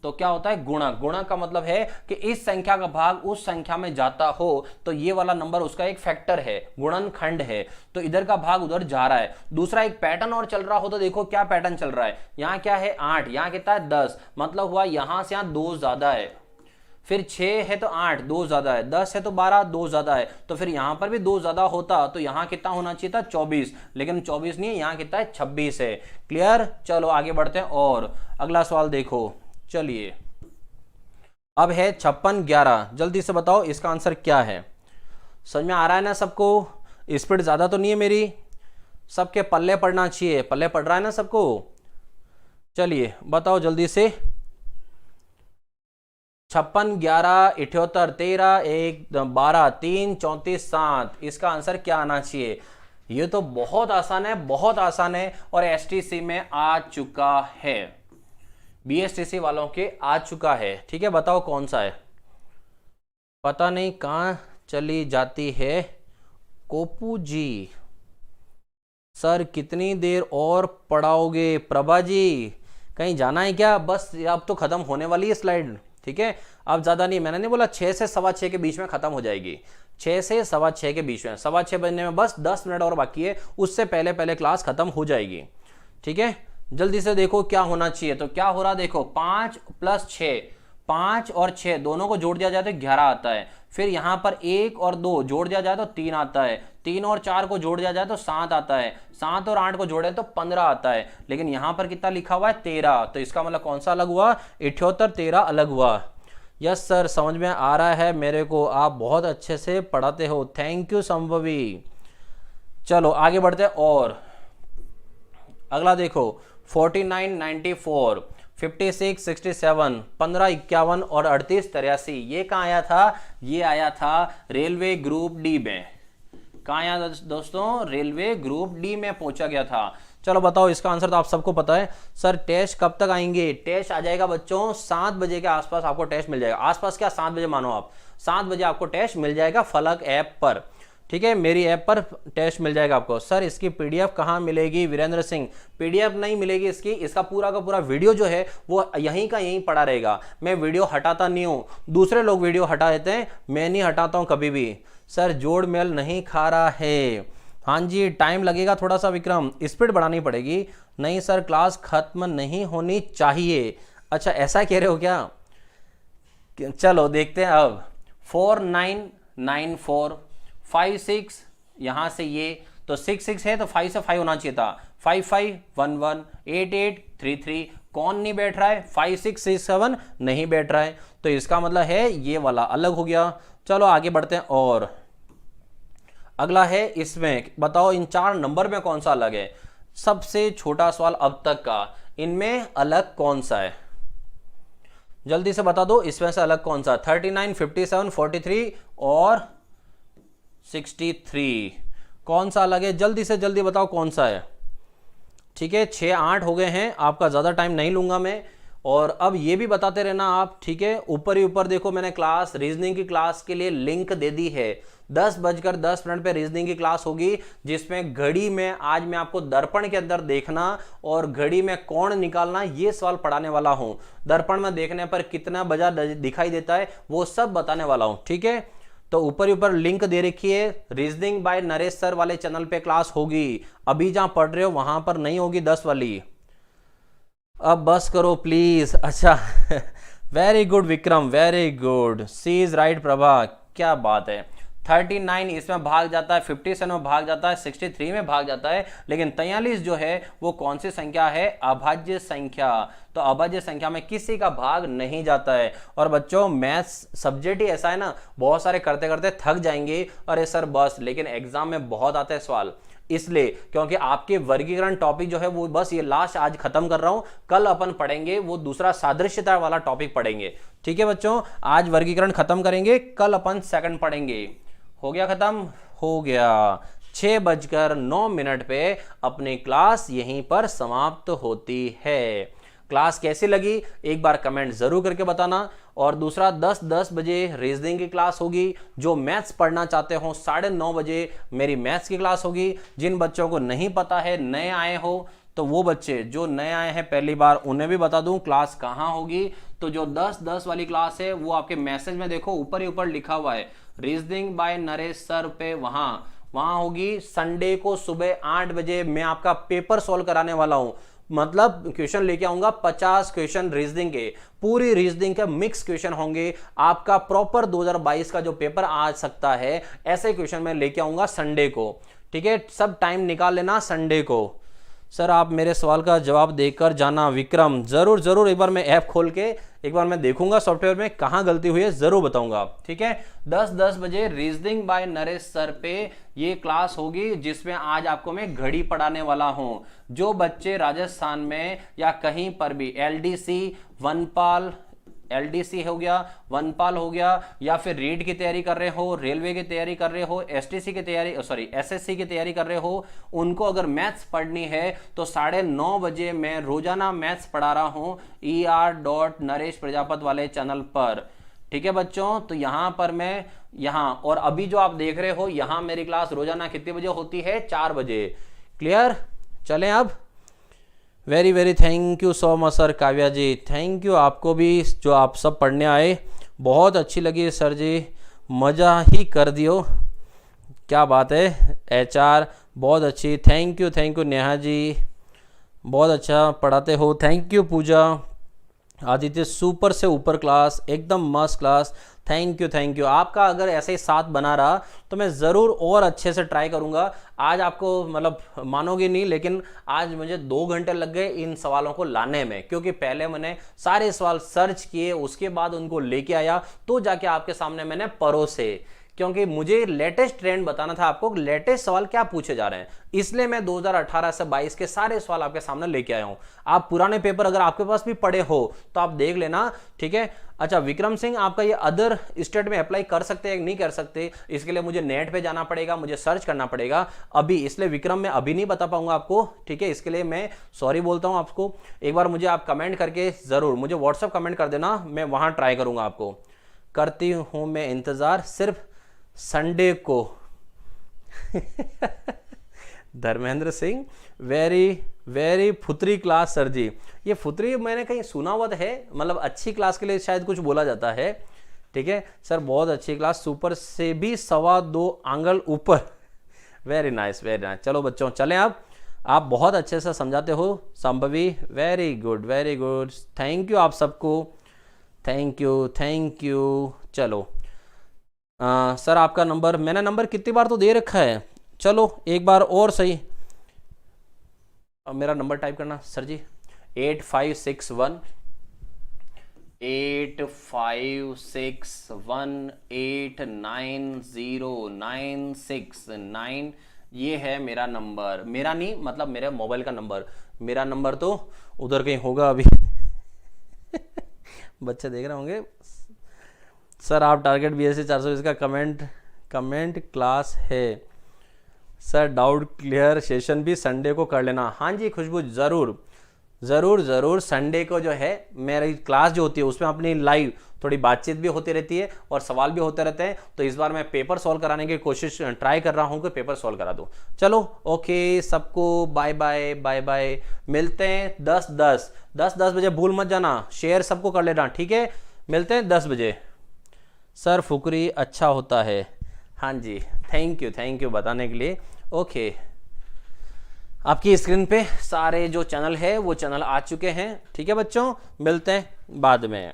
तो क्या होता है गुणक, गुणक का मतलब है कि इस संख्या का भाग उस संख्या में जाता हो तो ये वाला नंबर उसका एक फैक्टर है, गुणनखंड है, तो इधर का भाग उधर जा रहा है। दूसरा एक पैटर्न और चल रहा हो तो देखो क्या पैटर्न चल रहा है, यहाँ क्या है 8, यहाँ कितना है 10, मतलब हुआ यहां से यहां 2 ज्यादा है, फिर 6 है तो 8 2 ज्यादा है, 10 है तो 12 2 ज्यादा है, तो फिर यहां पर भी 2 ज्यादा होता तो यहां कितना होना चाहिए था 24, लेकिन 24 नहीं है, यहां कितना है 26 है। क्लियर, चलो आगे बढ़ते हैं। और अगला सवाल देखो, चलिए अब है 56 11, जल्दी से बताओ इसका आंसर क्या है। समझ में आ रहा है ना सबको, स्पीड ज्यादा तो नहीं है मेरी, सबके पल्ले पड़ना चाहिए, पल्ले पड़ रहा है ना सबको। चलिए बताओ जल्दी से, 56 11 78 13 1 12 3 34 7, इसका आंसर क्या आना चाहिए। ये तो बहुत आसान है, बहुत आसान है, और एसटीसी में आ चुका है, बीएसटीसी वालों के आ चुका है। ठीक है, बताओ कौन सा है। पता नहीं कहां चली जाती है कोपू जी, सर कितनी देर और पढ़ाओगे। प्रभा जी कहीं जाना है क्या, बस अब तो खत्म होने वाली है स्लाइड। ठीक है, अब ज्यादा नहीं, मैंने नहीं बोला 6 से 6:15 के बीच में खत्म हो जाएगी, 6 से 6:15 के बीच में, 6:15 बजने में बस 10 मिनट और बाकी है, उससे पहले पहले क्लास खत्म हो जाएगी। ठीक है, जल्दी से देखो क्या होना चाहिए। तो क्या हो रहा देखो 5 + 6, 5 और 6 दोनों को जोड़ दिया जाए तो 11 आता है। फिर यहाँ पर 1 और 2 जोड़ दिया जाए तो 3 आता है। 3 और 4 को जोड़ दिया जाए तो 7 आता है। 7 और 8 को जोड़े तो 15 आता है। लेकिन यहाँ पर कितना लिखा हुआ है 13, तो इसका मतलब कौन सा अलग हुआ, 78, 13 अलग हुआ। यस सर, समझ में आ रहा है मेरे को, आप बहुत अच्छे से पढ़ाते हो, थैंक यू संभवी। चलो आगे बढ़ते हैं। और अगला देखो 49, 94, 56, 67, 15, 51 और 38, 83, ये कहाँ आया था, ये आया था रेलवे ग्रुप डी में। कहाँ आया दोस्तों, रेलवे ग्रुप डी में पहुंचा गया था। चलो बताओ, इसका आंसर तो आप सबको पता है। सर टेस्ट कब तक आएंगे, टेस्ट आ जाएगा बच्चों 7 बजे के आसपास आपको टेस्ट मिल जाएगा। आसपास क्या, 7 बजे मानो आप, 7 बजे आपको टेस्ट मिल जाएगा फलक ऐप पर, ठीक है, मेरी ऐप पर टेस्ट मिल जाएगा आपको। सर इसकी पीडीएफ कहाँ मिलेगी, वीरेंद्र सिंह, पीडीएफ नहीं मिलेगी इसकी, इसका पूरा का पूरा वीडियो जो है वो यहीं का यहीं पड़ा रहेगा। मैं वीडियो हटाता नहीं हूँ, दूसरे लोग वीडियो हटा देते हैं, मैं नहीं हटाता हूँ कभी भी। सर जोड़ मेल नहीं खा रहा है, हाँ जी टाइम लगेगा थोड़ा सा विक्रम, स्पीड बढ़ानी पड़ेगी। नहीं सर क्लास खत्म नहीं होनी चाहिए, अच्छा ऐसा कह रहे हो क्या, चलो देखते हैं अब। 4994, 56 यहां से ये तो 66 है तो 5 से 5 होना चाहिए था, 5511, 8833, कौन नहीं बैठ रहा है, 5667 नहीं बैठ रहा है, तो इसका मतलब है ये वाला अलग हो गया। चलो आगे बढ़ते हैं। और अगला है, इसमें बताओ इन 4 नंबर में कौन सा अलग है। सबसे छोटा सवाल अब तक का, इनमें अलग कौन सा है, जल्दी से बता दो, इसमें से अलग कौन सा, 39, 57, 43 और 63, कौन सा अलग है, जल्दी से जल्दी बताओ कौन सा है। ठीक है 6-8 हो गए हैं, आपका ज़्यादा टाइम नहीं लूंगा मैं। और अब ये भी बताते रहना आप, ठीक है, ऊपर ही ऊपर देखो मैंने क्लास रीजनिंग की क्लास के लिए लिंक दे दी है। 10:10 पे रीजनिंग की क्लास होगी, जिसमें घड़ी में आज मैं आपको दर्पण के अंदर देखना और घड़ी में कोण निकालना ये सवाल पढ़ाने वाला हूं। दर्पण में देखने पर कितना बजा दिखाई देता है वो सब बताने वाला हूं, ठीक है। तो ऊपर ऊपर लिंक दे रखी है, रीजनिंग बाय नरेश सर वाले चैनल पे क्लास होगी, अभी जहां पढ़ रहे हो वहां पर नहीं होगी 10 वाली। अब बस करो प्लीज, अच्छा very good Vikram, very good, she is right Prabha, क्या बात है। 39 इसमें भाग जाता है, 57 में भाग जाता है, 63 में भाग जाता है, लेकिन 43 जो है वो कौन सी संख्या है, अभाज्य संख्या। तो अभाज्य संख्या में किसी का भाग नहीं जाता है। और बच्चों मैथ्स सब्जेक्ट ही ऐसा है ना, बहुत सारे करते करते थक जाएंगे, अरे सर बस, लेकिन एग्जाम में बहुत आते हैं सवाल, इसलिए क्योंकि आपके वर्गीकरण टॉपिक जो है वो बस ये लास्ट आज खत्म कर रहा हूं, कल अपन पढ़ेंगे वो दूसरा सादृश्यता वाला टॉपिक पढ़ेंगे, ठीक है बच्चों। आज वर्गीकरण खत्म करेंगे, कल अपन सेकंड पढ़ेंगे। हो गया खत्म, हो गया। 6:09 पे अपनी क्लास यहीं पर समाप्त होती है। क्लास कैसी लगी एक बार कमेंट जरूर करके बताना। और दूसरा 10:10 बजे रीजनिंग की क्लास होगी, जो मैथ्स पढ़ना चाहते हो 9:30 बजे मेरी मैथ्स की क्लास होगी। जिन बच्चों को नहीं पता है, नए आए हो, तो वो बच्चे जो नए आए हैं पहली बार उन्हें भी बता दूं क्लास कहाँ होगी। तो जो 10:10 वाली क्लास है वो आपके मैसेज में देखो ऊपर ही ऊपर लिखा हुआ है, रीजनिंग बाय नरेश सर पे, वहां होगी संडे को सुबह 8 बजे। मैं आपका पेपर सॉल्व कराने वाला हूं, मतलब क्वेश्चन लेके आऊंगा 50 क्वेश्चन रीजनिंग के, पूरी रीजनिंग के मिक्स क्वेश्चन होंगे। आपका प्रॉपर 2022 का जो पेपर आ सकता है ऐसे क्वेश्चन मैं लेके आऊंगा संडे को, ठीक है। सब टाइम निकाल लेना संडे को। सर आप मेरे सवाल का जवाब देकर जाना विक्रम, जरूर जरूर, एक बार मैं ऐप खोल के एक बार मैं देखूंगा सॉफ्टवेयर में कहाँ गलती हुई है, जरूर बताऊंगा, ठीक है। 10:10 बजे रीजनिंग बाय नरेश सर पे ये क्लास होगी, जिसमें आज आपको मैं घड़ी पढ़ाने वाला हूं। जो बच्चे राजस्थान में या कहीं पर भी एलडीसी वनपाल, एलडीसी हो गया, वनपाल हो गया, या फिर रीड की तैयारी कर रहे हो, रेलवे की तैयारी कर रहे हो, एसटीसी की तैयारी, सॉरी एसएससी की तैयारी कर रहे हो, उनको अगर मैथ्स पढ़नी है तो 9:30 बजे मैं रोजाना मैथ्स पढ़ा रहा हूं er.नरेश प्रजापत वाले चैनल पर, ठीक है बच्चों। तो यहां पर मैं यहां, और अभी जो आप देख रहे हो यहां मेरी क्लास रोजाना कितने बजे होती है, 4 बजे। क्लियर, चलें अब। Very very thank you so much sir, Kavya ji thank you, आपको भी जो आप सब पढ़ने आए, बहुत अच्छी लगी सर जी, मज़ा ही कर दियो, क्या बात है। एचआर बहुत अच्छी, थैंक यू नेहा जी, बहुत अच्छा पढ़ाते हो, thank you Pooja. Aditya super से ऊपर क्लास, एकदम मस्त class. Thank you thank you. आपका अगर ऐसे ही साथ बना रहा तो मैं ज़रूर और अच्छे से ट्राई करूँगा। आज आपको मतलब मानोगे नहीं, लेकिन आज मुझे 2 घंटे लग गए इन सवालों को लाने में, क्योंकि पहले मैंने सारे सवाल सर्च किए, उसके बाद उनको लेके आया, तो जाके आपके सामने मैंने परोसे, क्योंकि मुझे लेटेस्ट ट्रेंड बताना था आपको, लेटेस्ट सवाल क्या पूछे जा रहे हैं। इसलिए मैं 2018 से 22 के सारे सवाल आपके सामने लेके आया हूं। आप पुराने पेपर अगर आपके पास भी पड़े हो तो आप देख लेना, ठीक है। अच्छा विक्रम सिंह, आपका ये अदर स्टेट में अप्लाई कर सकते हैं नहीं कर सकते, इसके लिए मुझे नेट पे जाना पड़ेगा, मुझे सर्च करना पड़ेगा अभी, इसलिए विक्रम मैं अभी नहीं बता पाऊंगा आपको, ठीक है। इसके लिए मैं सॉरी बोलता हूं आपको। एक बार मुझे आप कमेंट करके जरूर मुझे व्हाट्सअप कमेंट कर देना, मैं वहां ट्राई करूंगा आपको। करती हूं मैं इंतजार सिर्फ संडे को। धर्मेंद्र सिंह, वेरी वेरी फुतरी क्लास सर जी। ये फुतरी मैंने कहीं सुना हुआ है, मतलब अच्छी क्लास के लिए शायद कुछ बोला जाता है, ठीक है सर। बहुत अच्छी क्लास, सुपर से भी 2.25 आंगल ऊपर। Very nice very nice. चलो बच्चों चलें, आप बहुत अच्छे से समझाते हो Shambhavi, very good very good. Thank you आप सबको, थैंक यू थैंक यू। चलो सर आपका नंबर, मैंने नंबर कितनी बार तो दे रखा है, चलो एक बार और सही। अब मेरा नंबर टाइप करना सर जी, 8561 ये है मेरा नंबर। मेरा नहीं, मतलब मेरे मोबाइल का नंबर। मेरा नंबर तो उधर कहीं होगा अभी। बच्चे देख रहे होंगे। सर आप टारगेट BSc 420 का कमेंट क्लास है सर, डाउट क्लियर सेशन भी संडे को कर लेना। हाँ जी खुशबू, ज़रूर ज़रूर ज़रूर। संडे को जो है मेरी क्लास जो होती है उसमें अपनी लाइव थोड़ी बातचीत भी होती रहती है और सवाल भी होते रहते हैं, तो इस बार मैं पेपर सॉल्व कराने की कोशिश ट्राई कर रहा हूँ कि पेपर सॉल्व करा दूँ। चलो ओके सबको बाय बाय बाय बाय, मिलते हैं 10 बजे। भूल मत जाना, शेयर सबको कर लेना, ठीक है। मिलते हैं 10 बजे। सर फुकरी अच्छा होता है, हाँ जी थैंक यू बताने के लिए। ओके आपकी स्क्रीन पे सारे जो चैनल है वो चैनल आ चुके हैं, ठीक है बच्चों, मिलते हैं बाद में।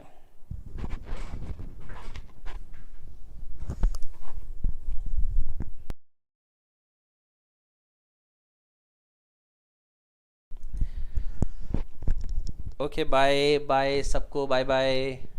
ओके बाय बाय सबको, बाय बाय।